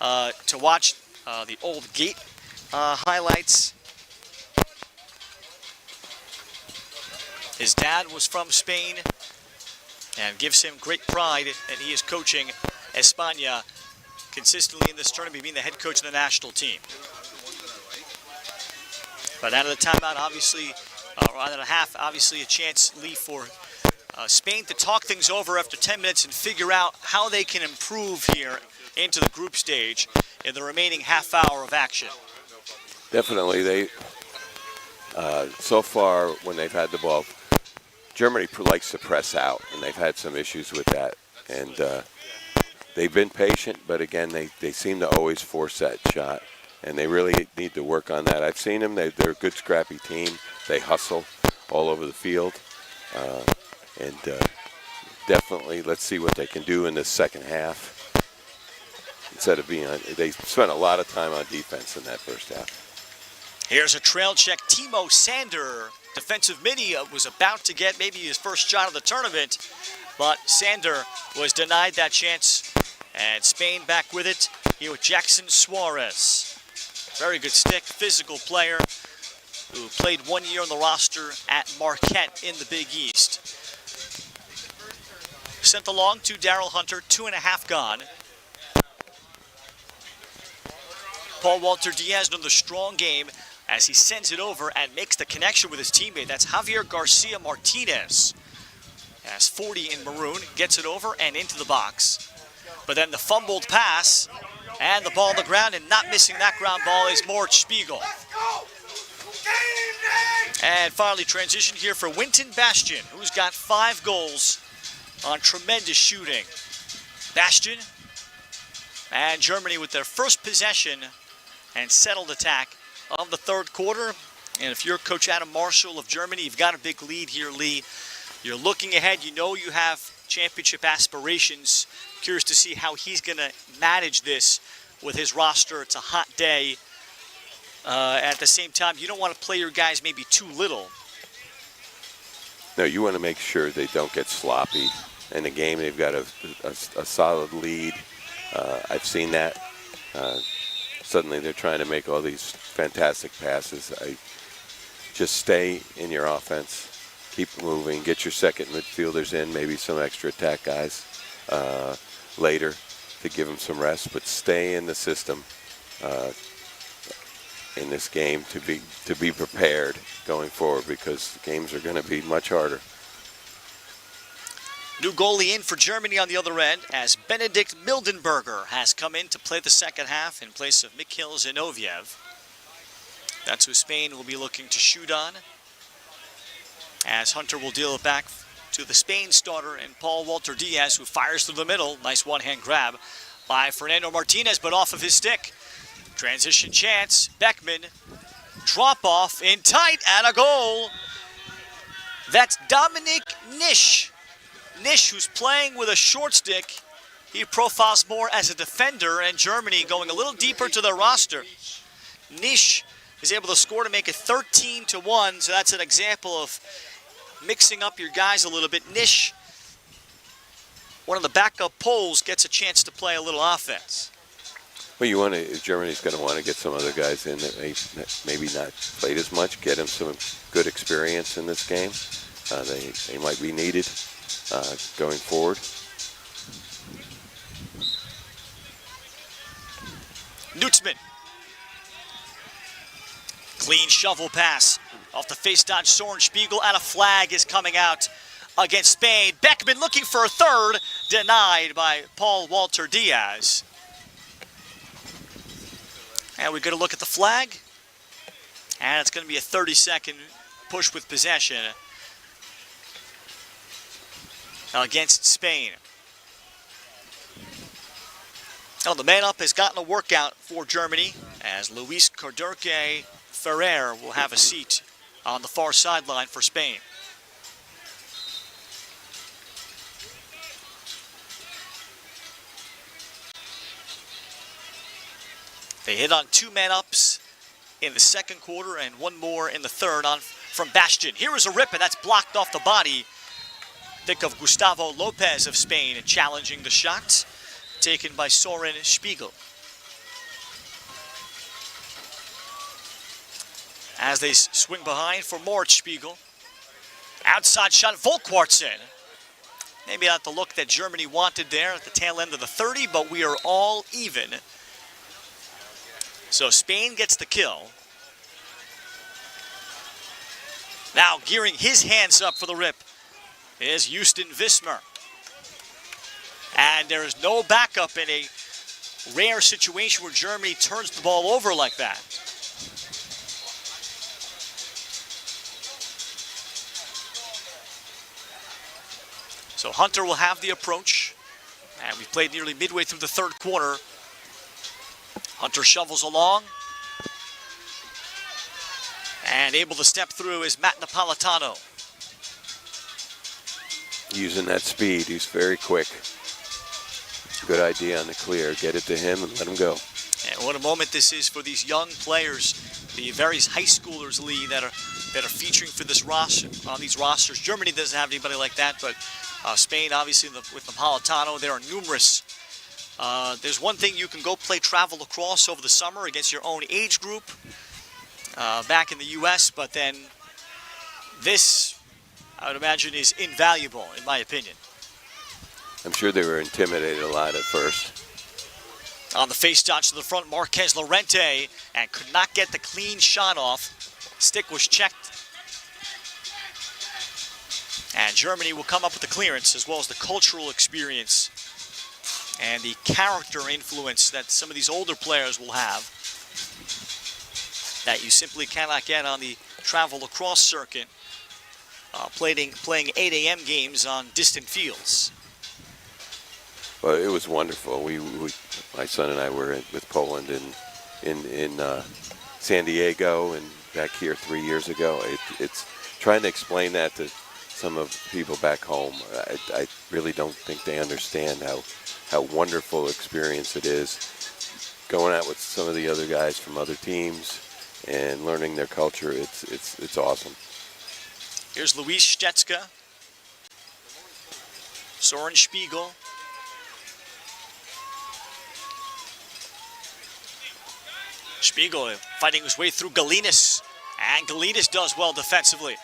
to watch the old Gait highlights. His dad was from Spain and gives him great pride, and he is coaching España consistently in this tournament, being the head coach of the national team. But out of the timeout, obviously, or out of the half, obviously a chance, Lee, for Spain to talk things over after 10 minutes and figure out how they can improve here into the group stage in the remaining half hour of action. Definitely, they so far when they've had the ball, Germany likes to press out, and they've had some issues with that. And they've been patient, but again, they seem to always force that shot, and they really need to work on that. I've seen them; they're a good, scrappy team. They hustle all over the field, and definitely, let's see what they can do in this second half. Instead of being, they spent a lot of time on defense in that first half. Here's a trail check. Timo Sander, defensive midi, was about to get maybe his first shot of the tournament, but Sander was denied that chance. And Spain back with it here with Jackson Suarez. Very good stick, physical player who played 1 year on the roster at Marquette in the Big East. Sent along to Darrell Hunter, 2.5 gone. Paul Walter Diaz, another strong game as he sends it over and makes the connection with his teammate. That's Javier Garcia Martinez. Has 40 in maroon, gets it over and into the box. But then the fumbled pass and the ball on the ground, and not missing that ground ball is Moritz Spiegel. And finally transition here for Winton Bastian, who's got 5 goals on tremendous shooting. Bastian and Germany with their first possession and settled attack of the third quarter. And if you're Coach Adam Marshall of Germany, you've got a big lead here, Lee. You're looking ahead. You know you have championship aspirations. Curious to see how he's going to manage this with his roster. It's a hot day. At the same time, you don't want to play your guys maybe too little. No, you want to make sure they don't get sloppy in the game. They've got a solid lead. I've seen that. Suddenly they're trying to make all these fantastic passes. Just stay in your offense. Keep moving. Get your second midfielders in, maybe some extra attack guys later to give them some rest. But stay in the system in this game to be prepared going forward, because games are going to be much harder. New goalie in for Germany on the other end as Benedikt Mildenberger has come in to play the second half in place of Mikhail Zinoviev. That's who Spain will be looking to shoot on, as Hunter will deal it back to the Spain starter and Paul Walter Diaz, who fires through the middle. Nice one-hand grab by Fernando Martinez, but off of his stick. Transition chance. Beckman. Drop off in tight and a goal. That's Dominic Nish. Nish, who's playing with a short stick. He profiles more as a defender, and Germany going a little deeper to their roster. Nish is able to score to make it 13-1, so that's an example of mixing up your guys a little bit. Nish, one of the backup poles, gets a chance to play a little offense. Well, Germany's going to want to get some other guys in that maybe not played as much, get them some good experience in this game. They might be needed going forward. Nutzman Clean shovel pass off the face dodge Soren Spiegel, and a flag is coming out against Spain. Beckman looking for a third, denied by Paul Walter Diaz. And we're going to look at the flag, and it's going to be a 30-second push with possession against Spain. Now the man up has gotten a workout for Germany as Luis Cordurque Ferrer will have a seat on the far sideline for Spain. They hit on 2 man-ups in the second quarter and 1 more in the third from Bastion. Here is a rip, and that's blocked off the body. Think of Gustavo Lopez of Spain challenging the shot taken by Soren Spiegel. As they swing behind for Moritz Spiegel. Outside shot, Volkwartsen. Maybe not the look that Germany wanted there at the tail end of the 30, but we are all even. So Spain gets the kill. Now gearing his hands up for the rip is Houston Vismer. And there is no backup in a rare situation where Germany turns the ball over like that. So Hunter will have the approach. And we played nearly midway through the third quarter. Hunter shovels along. And able to step through is Matt Napolitano. Using that speed, he's very quick. Good idea on the clear. Get it to him and let him go. And what a moment this is for these young players, the various high schoolers, Lee, that are featuring for this roster on these rosters. Germany doesn't have anybody like that, but Spain, obviously, with Napolitano, there are numerous. There's one thing, you can go play travel lacrosse over the summer against your own age group back in the U.S., but then this, I would imagine, is invaluable, in my opinion. I'm sure they were intimidated a lot at first. On the face dodge to the front, Marquez Lorente, and could not get the clean shot off. Stick was checked. And Germany will come up with the clearance, as well as the cultural experience and the character influence that some of these older players will have that you simply cannot get on the travel lacrosse circuit, playing 8 a.m. games on distant fields. Well, it was wonderful. My son and I were with Poland in San Diego and back here 3 years ago. It's trying to explain that to some of the people back home. I really don't think they understand how wonderful experience it is. Going out with some of the other guys from other teams and learning their culture, it's awesome. Here's Luis Stetska, Soren Spiegel. Spiegel fighting his way through Galinas, and Galinas does well defensively.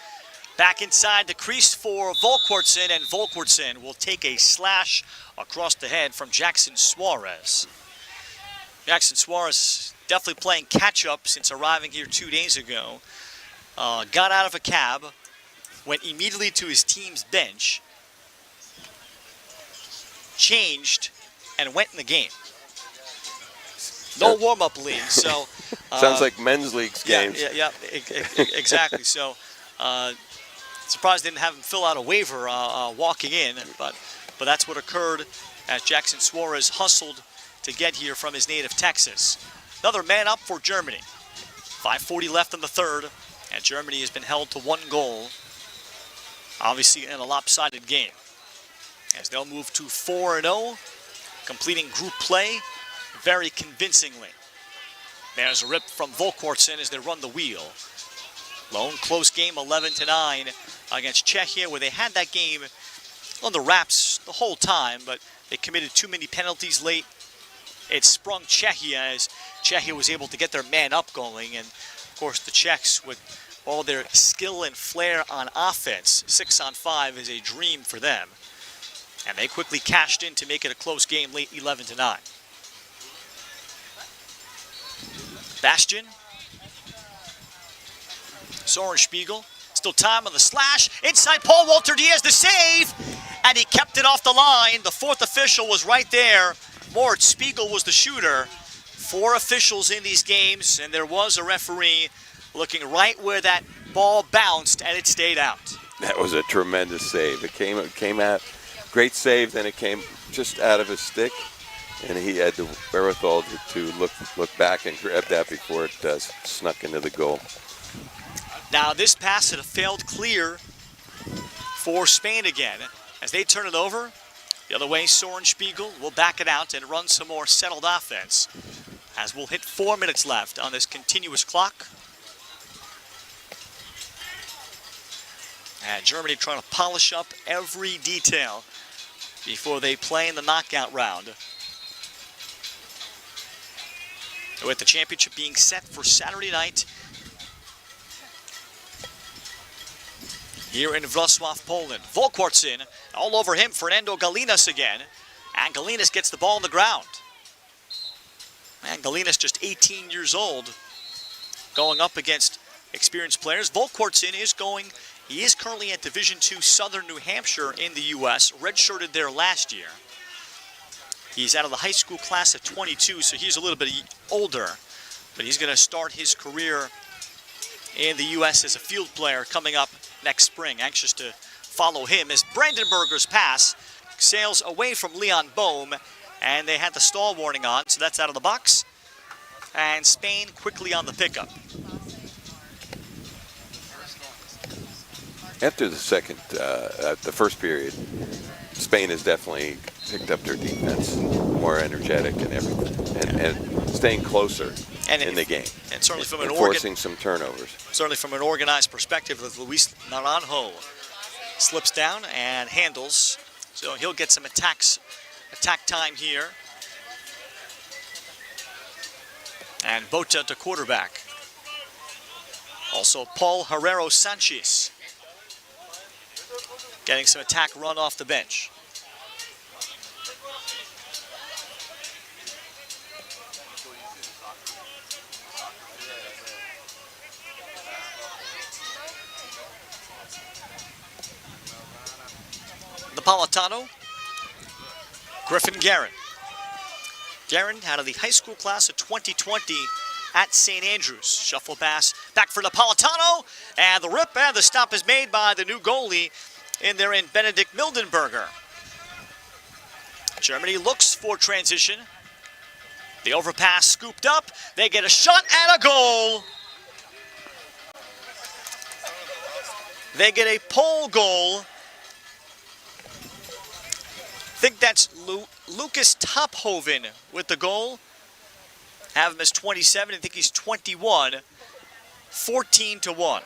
Back inside the crease for Volkwartsen, and Volkwartsen will take a slash across the head from Jackson Suarez. Jackson Suarez definitely playing catch-up since arriving here 2 days ago. Got out of a cab, went immediately to his team's bench, changed, and went in the game. No warm-up league, so... Sounds like men's leagues games. Yeah, exactly. So, surprised they didn't have him fill out a waiver walking in, but that's what occurred as Jackson Suarez hustled to get here from his native Texas. Another man up for Germany. 5:40 left in the third, and Germany has been held to 1 goal, obviously in a lopsided game. As they'll move to 4-0, completing group play very convincingly. There's a rip from Volkwartsen as they run the wheel. Lone close game, 11-9 against Czechia, where they had that game on the wraps the whole time, but they committed too many penalties late. It sprung Czechia as Czechia was able to get their man up going, and of course the Czechs, with all their skill and flair on offense, 6-on-5 is a dream for them. And they quickly cashed in to make it a close game late, 11-9. Bastion Soren Spiegel. Still time on the slash. Inside Paul Walter Diaz, the save. And he kept it off the line. The fourth official was right there. Moritz Spiegel was the shooter. 4 officials in these games, and there was a referee looking right where that ball bounced, and it stayed out. That was a tremendous save. It came out, great save, then it came just out of his stick, and he had the wherewithal to look back and grab that before it snuck into the goal. Now this pass had failed clear for Spain again. As they turn it over, the other way, Soren Spiegel will back it out and run some more settled offense. As we'll hit 4 minutes left on this continuous clock. And Germany trying to polish up every detail before they play in the knockout round. With the championship being set for Saturday night here in Wroclaw, Poland. Volkwart's in, all over him, Fernando Galinas again. And Galinas gets the ball on the ground. And Galinas just 18 years old, going up against experienced players. Volkwart's he is currently at Division II Southern New Hampshire in the U.S., redshirted there last year. He's out of the high school class of 22, so he's a little bit older, but he's going to start his career in the U.S. as a field player coming up next spring. Anxious to follow him as Brandenburger's pass sails away from Leon Bohm, and they had the stall warning on, so that's out of the box. And Spain quickly on the pickup. After the first period, Spain has definitely picked up their defense, more energetic and everything, and staying closer in the game. And certainly from forcing some turnovers. Certainly from an organized perspective, Luis Naranjo slips down and handles, so he'll get some attack time here. And Bota to quarterback. Also Paul Herrero Sanchez getting some attack run off the bench. Napolitano, Griffin Guerin. Guerin out of the high school class of 2020 at St. Andrews. Shuffle pass back for Napolitano, and the rip and the stop is made by the new goalie in there in Benedikt Mildenberger. Germany looks for transition. The overpass scooped up. They get a shot and a goal. They get a pole goal. I think that's Lucas Tophoven with the goal. Have him as 27. I think he's 21. 14-1.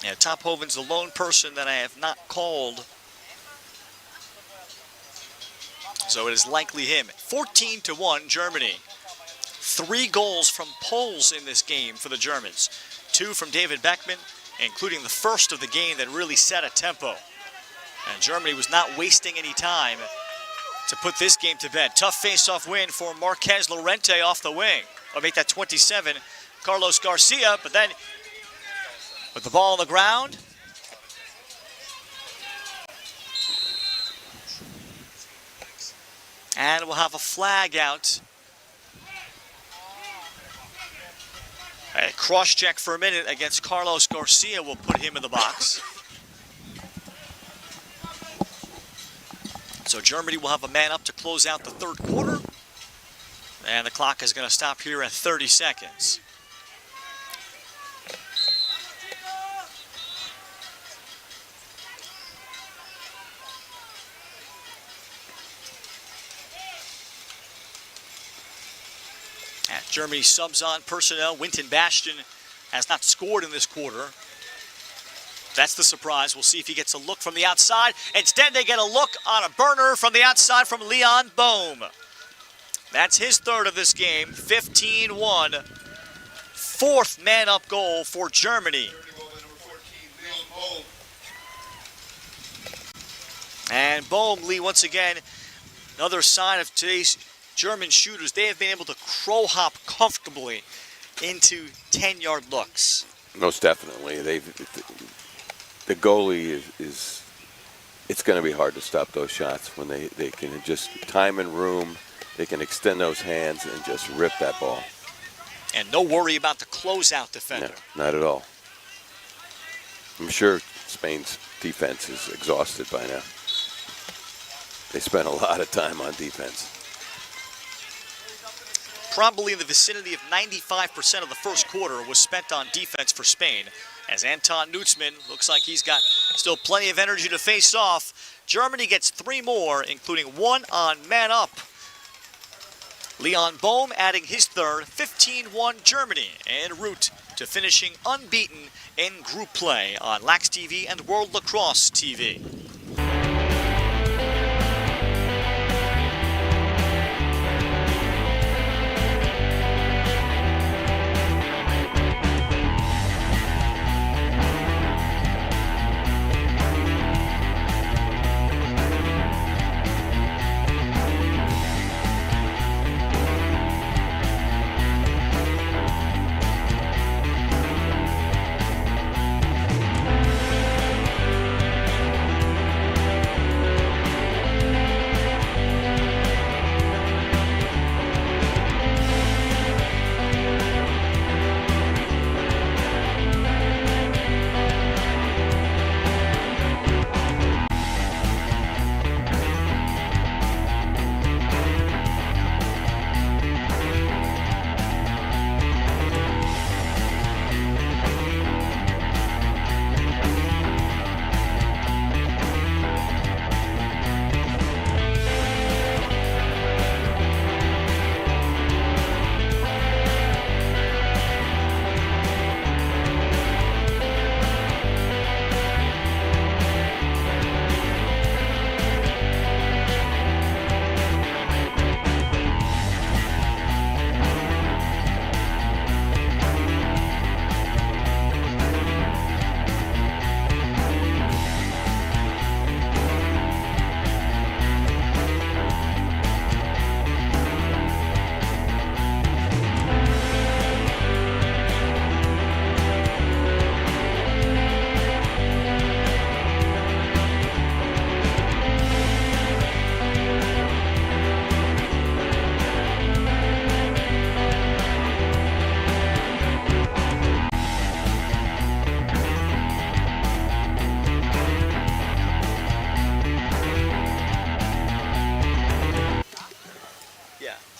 Yeah, Tophoven's the lone person that I have not called. So it is likely him. 14-1, Germany. 3 goals from Poles in this game for the Germans. 2 from David Beckman, including the first of the game that really set a tempo. And Germany was not wasting any time to put this game to bed. Tough face-off win for Marquez Lorente off the wing. I'll make that 27. Carlos Garcia, but then with the ball on the ground. And we'll have a flag out. A cross-check for a minute against Carlos Garcia will put him in the box. So Germany will have a man up to close out the third quarter. And the clock is going to stop here at 30 seconds. Germany subs on personnel. Winton Bastion has not scored in this quarter. That's the surprise. We'll see if he gets a look from the outside. Instead, they get a look on a burner from the outside from Leon Bohm. That's his third of this game. 15-1. Fourth man-up goal for Germany. And boom, Lee, once again, another sign of today's German shooters. They have been able to crow hop comfortably into 10-yard looks. Most definitely. The goalie is it's going to be hard to stop those shots when they can just time and room. They can extend those hands and just rip that ball. And no worry about the closeout defender. No, not at all. I'm sure Spain's defense is exhausted by now. They spent a lot of time on defense. Probably in the vicinity of 95% of the first quarter was spent on defense for Spain, as Anton Nutzmann looks like he's got still plenty of energy to face off. Germany gets 3 more, including 1 on man up. Leon Bohm adding his third, 15-1 Germany, en route to finishing unbeaten in group play on Lax TV and World Lacrosse TV.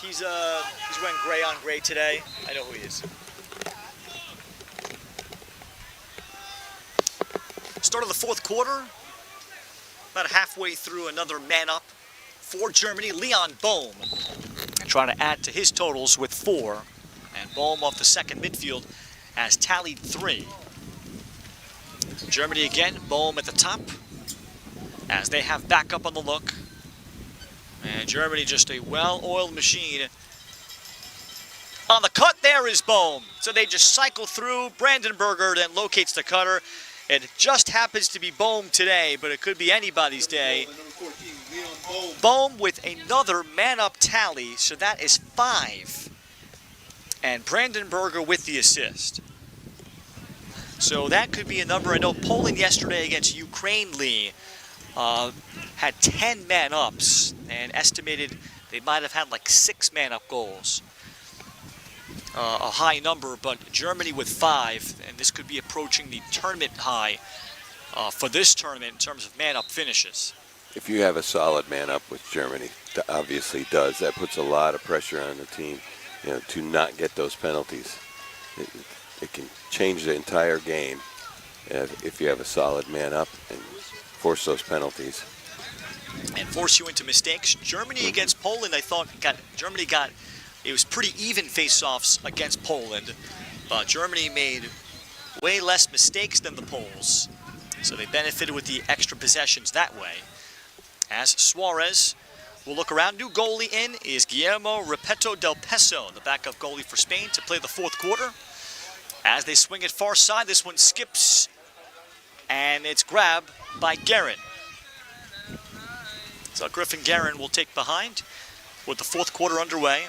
He's wearing gray on gray today. I know who he is. Start of the fourth quarter. About halfway through, another man up for Germany. Leon Bohm trying to add to his totals with 4. And Bohm off the second midfield has tallied 3. Germany again, Bohm at the top as they have backup on the look. And Germany just a well-oiled machine. On the cut, there is Bohm. So they just cycle through. Brandenburger then locates the cutter. It just happens to be Bohm today, but it could be anybody's day. Bohm with another man-up tally, so that is 5. And Brandenburger with the assist. So that could be a number. I know Poland yesterday against Ukraine, Lee, had 10 man-ups and estimated they might have had like 6 man-up goals. A high number, but Germany with 5, and this could be approaching the tournament high for this tournament in terms of man-up finishes. If you have a solid man-up, which Germany obviously does, that puts a lot of pressure on the team, you know, to not get those penalties. It can change the entire game if you have a solid man-up and force those penalties. And force you into mistakes. Germany against Poland, I thought Germany got. It was pretty even face-offs against Poland. Germany made way less mistakes than the Poles, so they benefited with the extra possessions that way. As Suarez will look around, new goalie in is Guillermo Repetto del Peso, the backup goalie for Spain, to play the fourth quarter. As they swing it far side, this one skips, and it's grabbed by Garrett. So Griffin Guerin will take behind with the fourth quarter underway.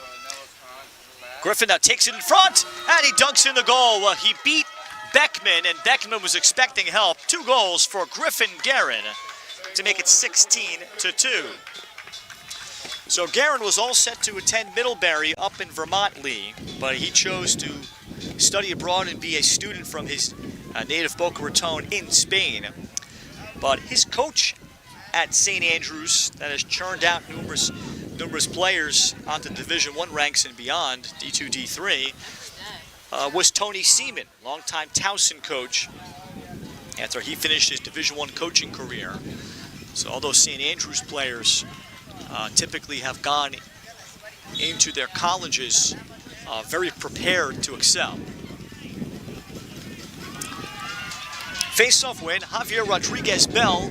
Griffin now takes it in front, and he dunks in the goal. Well, he beat Beckman, and Beckman was expecting help. 2 goals for Griffin Guerin to make it 16-2. So Guerin was all set to attend Middlebury up in Vermont, Lee, but he chose to study abroad and be a student from his native Boca Raton in Spain. But his coach at St. Andrews, that has churned out numerous players onto Division I ranks and beyond, D2, D3, was Tony Seaman, longtime Towson coach, after he finished his Division I coaching career. So all those St. Andrews players typically have gone into their colleges very prepared to excel. Face-off win, Javier Rodriguez-Bell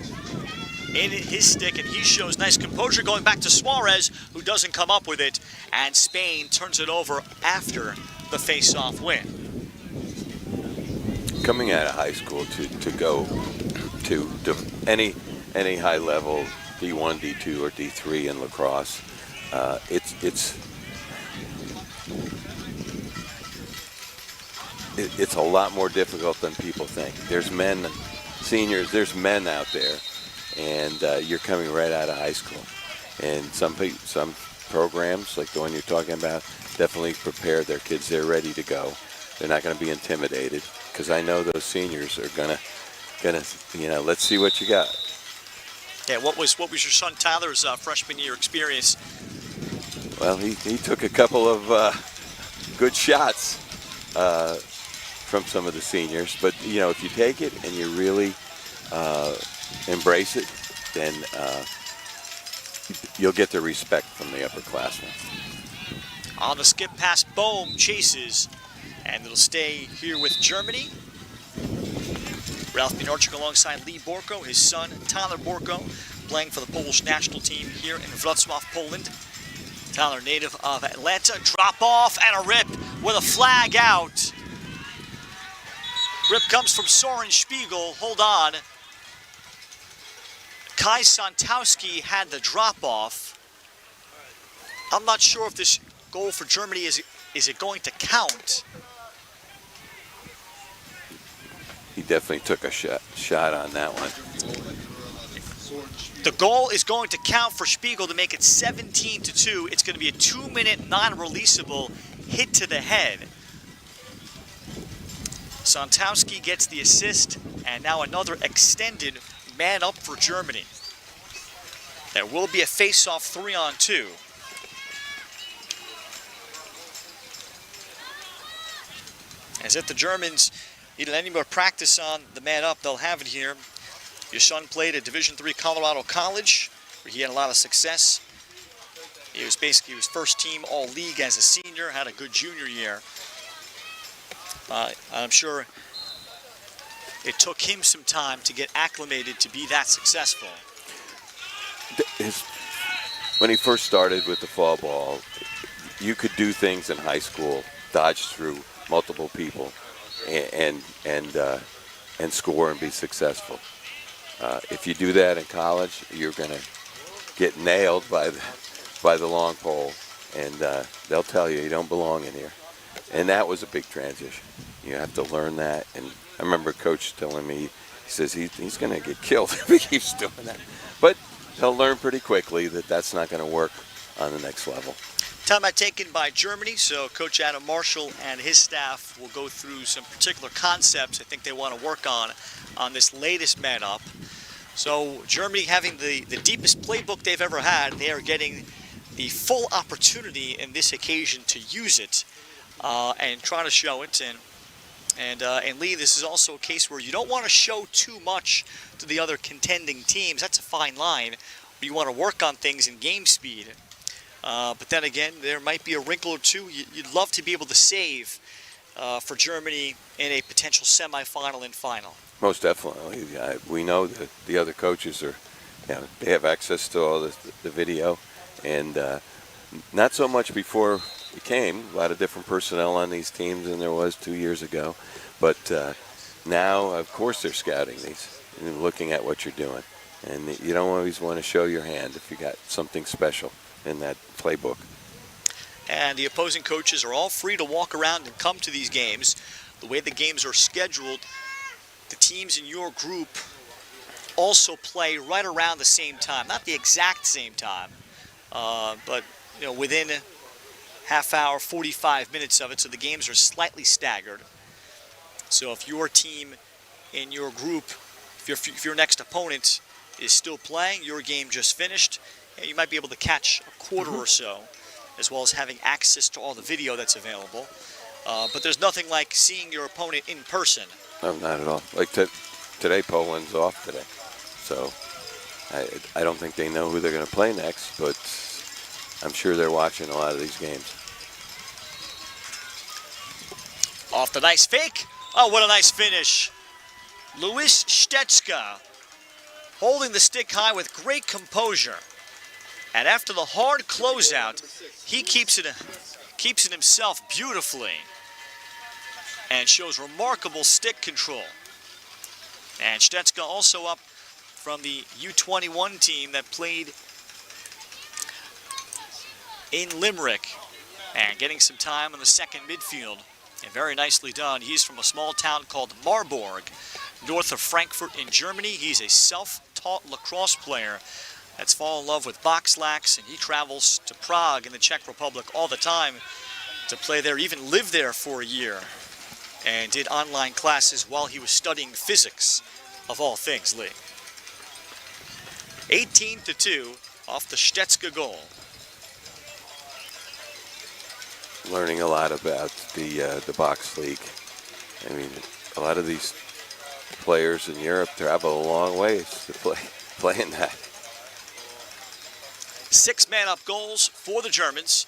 in his stick, and he shows nice composure going back to Suarez, who doesn't come up with it, and Spain turns it over after the face-off win. Coming out of high school to go to any high level, D1, D2, or D3 in lacrosse, it's a lot more difficult than people think. There's men, seniors, there's men out there, and you're coming right out of high school. And some programs, like the one you're talking about, definitely prepare their kids. They're ready to go. They're not going to be intimidated, because I know those seniors are gonna, let's see what you got. Yeah, what was your son Tyler's freshman year experience? Well, he took a couple of good shots from some of the seniors, but if you take it and you really embrace it, then you'll get the respect from the upperclassmen. On the skip pass, Bohm chases, and it'll stay here with Germany. Ralph Minarczyk alongside Lee Borko, his son Tyler Borko, playing for the Polish national team here in Wroclaw, Poland. Tyler, native of Atlanta, drop off and a rip with a flag out. Rip comes from Soren Spiegel, hold on. Kai Santowski had the drop off. I'm not sure if this goal for Germany is it going to count. He definitely took a shot on that one. The goal is going to count for Spiegel to make it 17-2. It's going to be a 2-minute non-releasable hit to the head. Santowski gets the assist, and now another extended man up for Germany. There will be a face-off 3-on-2. As if the Germans needed any more practice on the man up, they'll have it here. Your son played at Division III Colorado College, where he had a lot of success. He was first team all-league as a senior, had a good junior year. I'm sure it took him some time to get acclimated to be that successful. When he first started with the fall ball, you could do things in high school, dodge through multiple people, and score and be successful. If you do that in college, you're going to get nailed by the long pole, and they'll tell you don't belong in here. And that was a big transition. You have to learn that. And I remember Coach telling me, he says he's going to get killed if he keeps doing that. But he'll learn pretty quickly that that's not going to work on the next level. Timeout taken by Germany, so Coach Adam Marshall and his staff will go through some particular concepts I think they want to work on this latest man up. So Germany having the deepest playbook they've ever had, they are getting the full opportunity in this occasion to use it and try to show it. And Lee, this is also a case where you don't want to show too much to the other contending teams. That's a fine line. You want to work on things in game speed. But then again, there might be a wrinkle or two you'd love to be able to save for Germany in a potential semifinal and final. Most definitely. We know that the other coaches are, they have access to all the video, and not so much before it came. A lot of different personnel on these teams than there was 2 years ago. But now, of course, they're scouting these and looking at what you're doing. And you don't always want to show your hand if you got something special in that playbook. And the opposing coaches are all free to walk around and come to these games. The way the games are scheduled, the teams in your group also play right around the same time. Not the exact same time, but within a half hour, 45 minutes of it. So the games are slightly staggered. So if your team in your group, if your next opponent is still playing, your game just finished, you might be able to catch a quarter or so, as well as having access to all the video that's available. But there's nothing like seeing your opponent in person. No, not at all. Like today, Poland's off today. So I don't think they know who they're going to play next, but I'm sure they're watching a lot of these games. Off the nice fake. Oh, what a nice finish. Luis Stetska holding the stick high with great composure. And after the hard closeout, he keeps it himself beautifully and shows remarkable stick control. And Stetska also up from the U21 team that played in Limerick and getting some time on the second midfield. And very nicely done. He's from a small town called Marburg, north of Frankfurt in Germany. He's a self-taught lacrosse player that's fallen in love with box lax, and he travels to Prague in the Czech Republic all the time to play there, even lived there for a year, and did online classes while he was studying physics, of all things, Lee. 18-2 off the Stetska goal. Learning a lot about the box league. I mean, a lot of these players in Europe travel a long ways to play in that. 6-man-up goals for the Germans.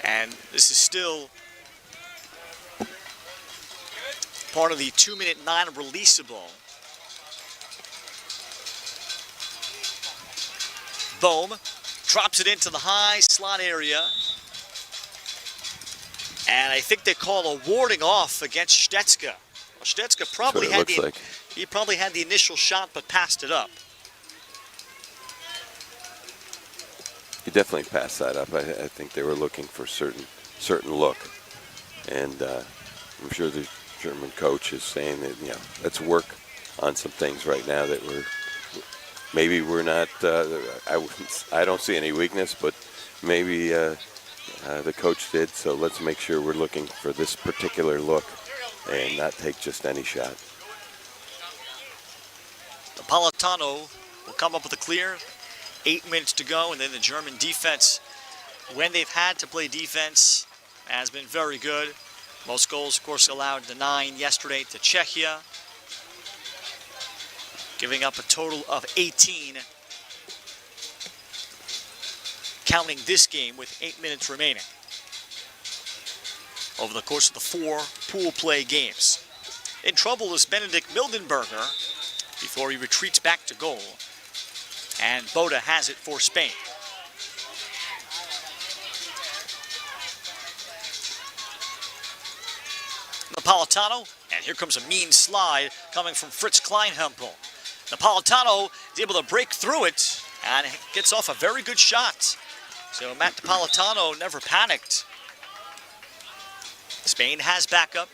And this is still part of the 2-minute non-releasable. Bohm drops it into the high slot area. And I think they call a warding off against Stetska. Well, Stetska probably he probably had the initial shot but passed it up. He definitely passed that up. I think they were looking for certain look, and I'm sure the German coach is saying that let's work on some things right now that we're not. I don't see any weakness, but maybe the coach did. So let's make sure we're looking for this particular look and not take just any shot. Napolitano will come up with a clear. 8 minutes to go, and then the German defense, when they've had to play defense, has been very good. Most goals, of course, allowed the 9 yesterday to Czechia, giving up a total of 18, counting this game with 8 minutes remaining over the course of the 4 pool play games. In trouble is Benedikt Mildenberger before he retreats back to goal. And Boda has it for Spain. Napolitano, and here comes a mean slide coming from Fritz Kleinhempel. Napolitano is able to break through it and gets off a very good shot. So Matt Napolitano never panicked. Spain has backup.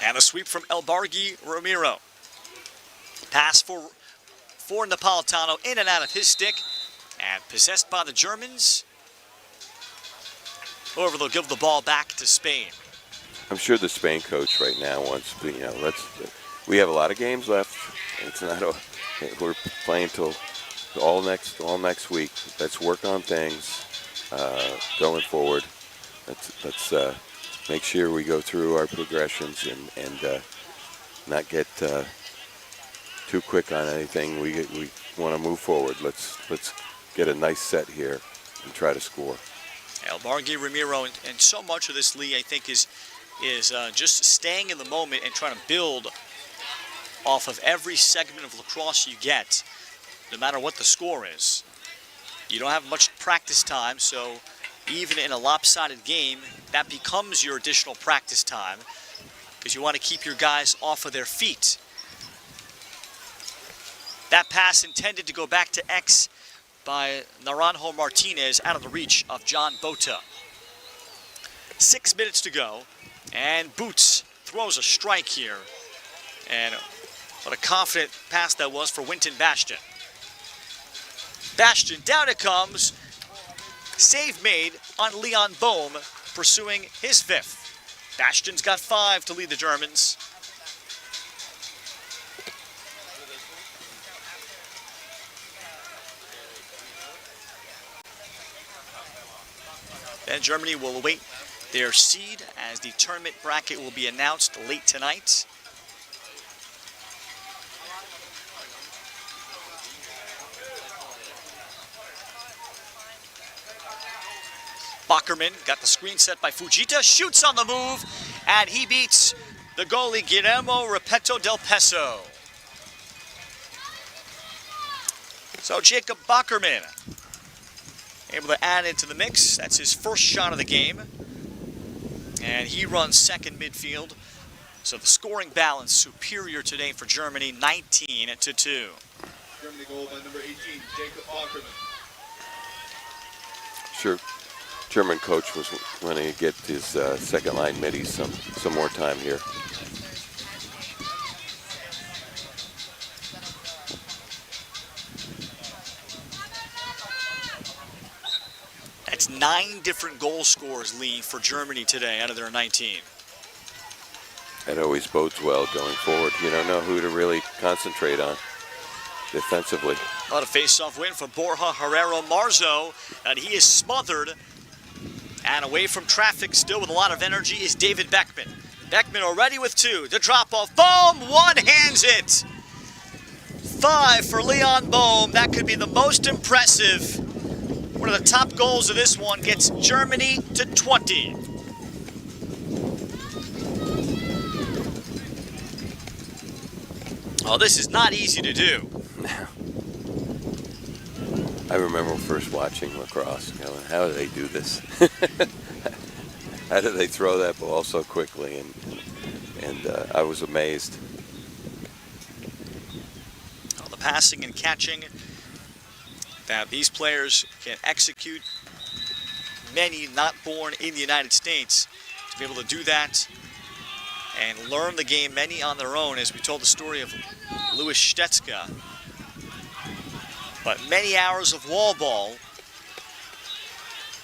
And a sweep from Elbargi Ramiro. Pass for Napolitano, in and out of his stick. And possessed by the Germans. However, they'll give the ball back to Spain. I'm sure the Spain coach right now wants to, we have a lot of games left. It's not we're playing till all next week. Let's work on things going forward. Let's make sure we go through our progressions and not get too quick on anything. We want to move forward. Let's get a nice set here and try to score. Elbargi Ramiro, and so much of this, Lee, I think is just staying in the moment and trying to build off of every segment of lacrosse you get, no matter what the score is. You don't have much practice time, so even in a lopsided game, that becomes your additional practice time because you want to keep your guys off of their feet. That pass intended to go back to X by Naranjo Martinez out of the reach of John Bota. 6 minutes to go, and Boots throws a strike here. And what a confident pass that was for Winton Bastion. Bastion, down it comes. Save made on Leon Bohm, pursuing his 5th. Bastion's got 5 to lead the Germans. Then Germany will await their seed as the tournament bracket will be announced late tonight. Bockerman got the screen set by Fujita, shoots on the move, and he beats the goalie Guillermo Repetto del Peso. So Jacob Bockerman able to add into the mix. That's his first shot of the game. And he runs second midfield. So the scoring balance superior today for Germany, 19-2. Germany goal by number 18, Jacob Bockerman. Sure. German coach was wanting to get his second line middies some more time here. That's 9 different goal scorers, Lee, for Germany today out of their 19. That always bodes well going forward. You don't know who to really concentrate on defensively. What a face-off win for Borja Herrero Marzo, and he is smothered. And away from traffic, still with a lot of energy, is David Beckman. Beckman already with 2. The drop-off. Bohm one-hands it. 5 for Leon Bohm. That could be the most impressive. One of the top goals of this one gets Germany to 20. Oh, this is not easy to do. I remember first watching lacrosse, going, how do they do this? How do they throw that ball so quickly? And I was amazed. Well, the passing and catching that these players can execute, many not born in the United States, to be able to do that and learn the game, many on their own, as we told the story of Louis Stetska. But many hours of wall ball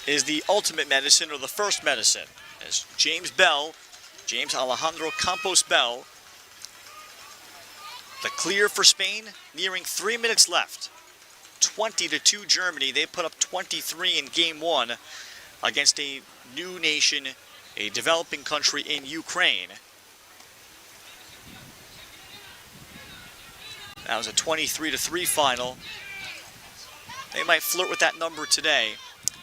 is the ultimate medicine, or the first medicine. As James Alejandro Campos Bell, the clear for Spain, nearing 3 minutes left. 20-2 Germany. They put up 23 in game 1 against a new nation, a developing country in Ukraine. That was a 23-3 final. They might flirt with that number today.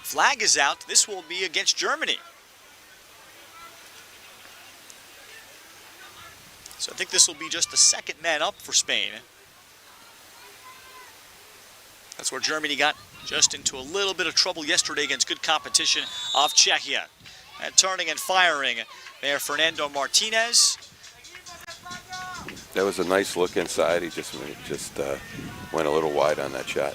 Flag is out. This will be against Germany. So I think this will be just the second man up for Spain. That's where Germany got just into a little bit of trouble yesterday against good competition of Czechia. And turning and firing there, Fernando Martinez. That was a nice look inside. He just went a little wide on that shot.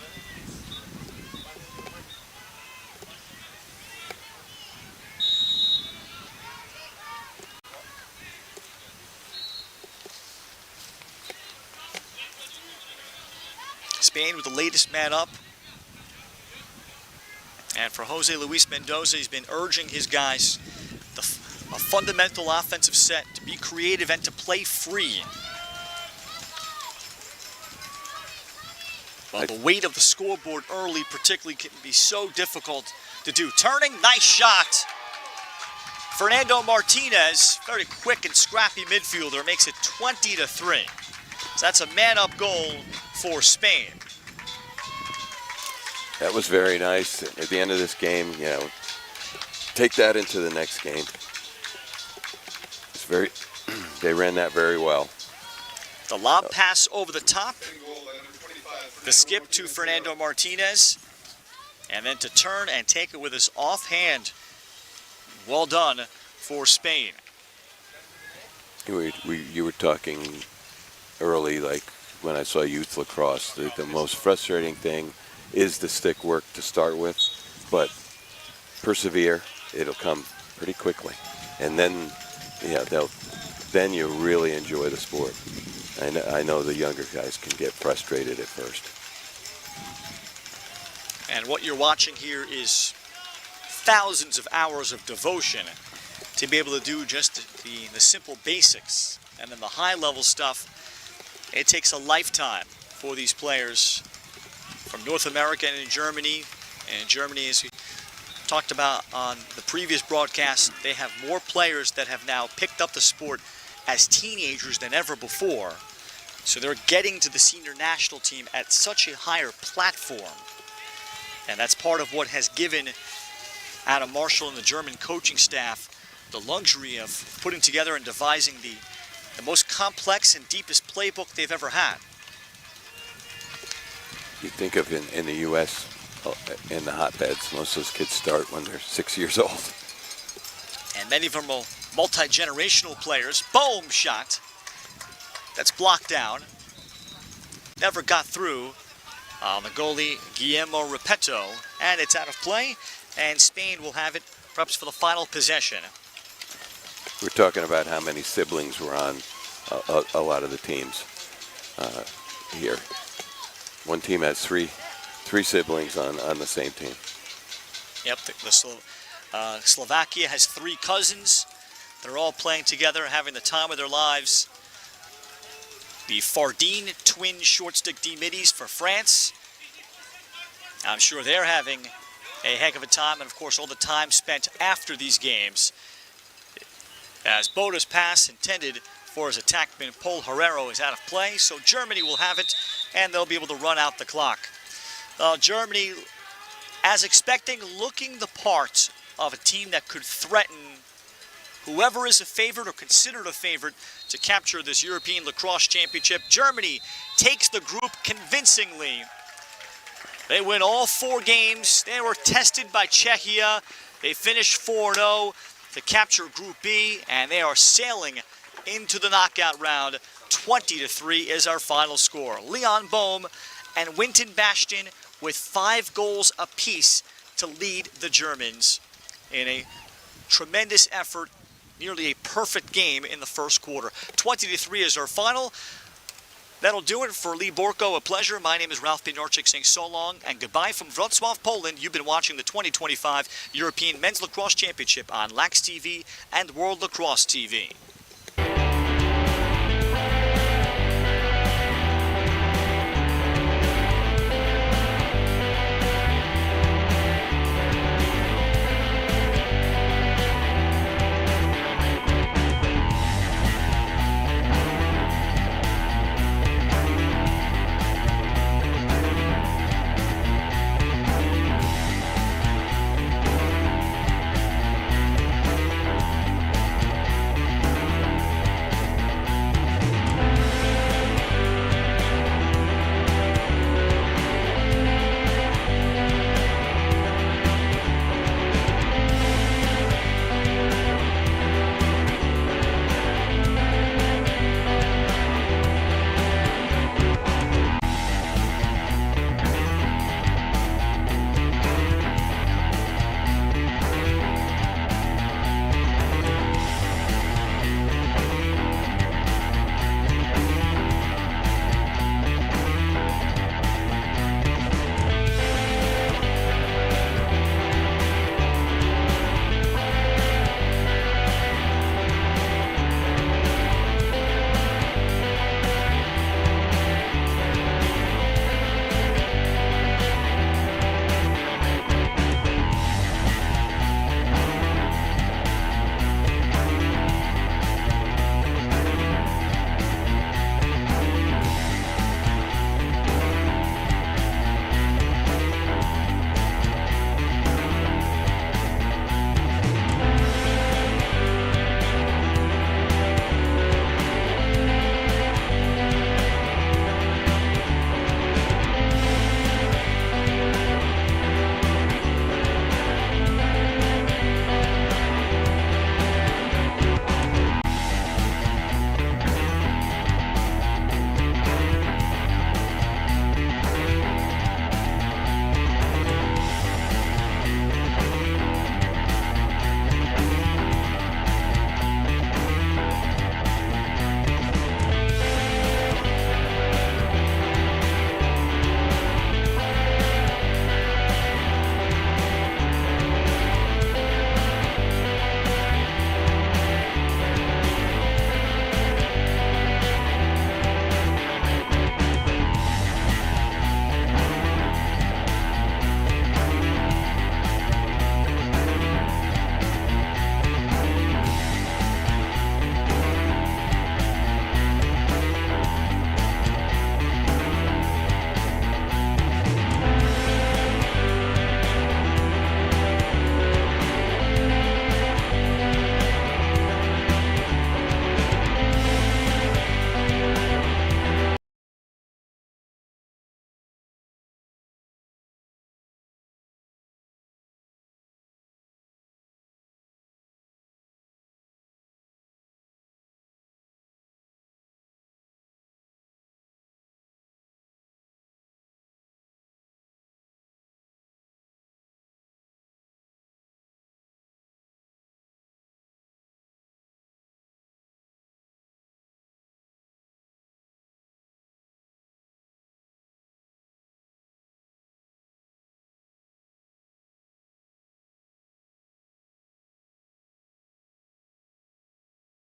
Spain with the latest man up. And for Jose Luis Mendoza, he's been urging his guys a fundamental offensive set, to be creative and to play free. Well, the weight of the scoreboard early particularly can be so difficult to do. Turning, nice shot. Fernando Martinez, very quick and scrappy midfielder, makes it 20-3. So that's a man-up goal for Spain. That was very nice. At the end of this game, take that into the next game. They ran that very well. The lob pass over the top. The skip to Fernando Martinez. And then to turn and take it with his offhand. Well done for Spain. You were talking early, like when I saw youth lacrosse, the most frustrating thing is the stick work to start with, but persevere, it'll come pretty quickly. And then, then you really enjoy the sport. I know the younger guys can get frustrated at first. And what you're watching here is thousands of hours of devotion to be able to do just the simple basics. And then the high-level stuff, it takes a lifetime for these players from North America and in Germany. And in Germany, as we talked about on the previous broadcast, they have more players that have now picked up the sport as teenagers than ever before. So they're getting to the senior national team at such a higher platform. And that's part of what has given Adam Marshall and the German coaching staff the luxury of putting together and devising the most complex and deepest playbook they've ever had. You think of in the U.S., in the hotbeds, most of those kids start when they're 6 years old. And many of them are multi-generational players. Boom shot. That's blocked down. Never got through on the goalie Guillermo Repetto. And it's out of play. And Spain will have it perhaps for the final possession. We're talking about how many siblings were on a lot of the teams here. One team has three siblings on the same team. Yep, Slovakia has 3 cousins. They're all playing together, having the time of their lives. The Fardine twin short stick D middies for France. I'm sure they're having a heck of a time, and of course all the time spent after these games. As Boda's pass intended for his attackman Paul Herrero is out of play, so Germany will have it, and they'll be able to run out the clock. Germany, as expecting, looking the part of a team that could threaten whoever is a favorite or considered a favorite to capture this European Lacrosse Championship. Germany takes the group convincingly. They win all 4 games. They were tested by Czechia. They finished 4-0 to capture Group B, and they are sailing into the knockout round. 20-3 is our final score. Leon Bohm and Winton Bastion with 5 goals apiece to lead the Germans in a tremendous effort, nearly a perfect game in the first quarter. 20-3 is our final. That'll do it for Lee Borko. A pleasure. My name is Ralph Pinorczyk saying so long and goodbye from Wroclaw, Poland. You've been watching the 2025 European Men's Lacrosse Championship on Lax TV and World Lacrosse TV.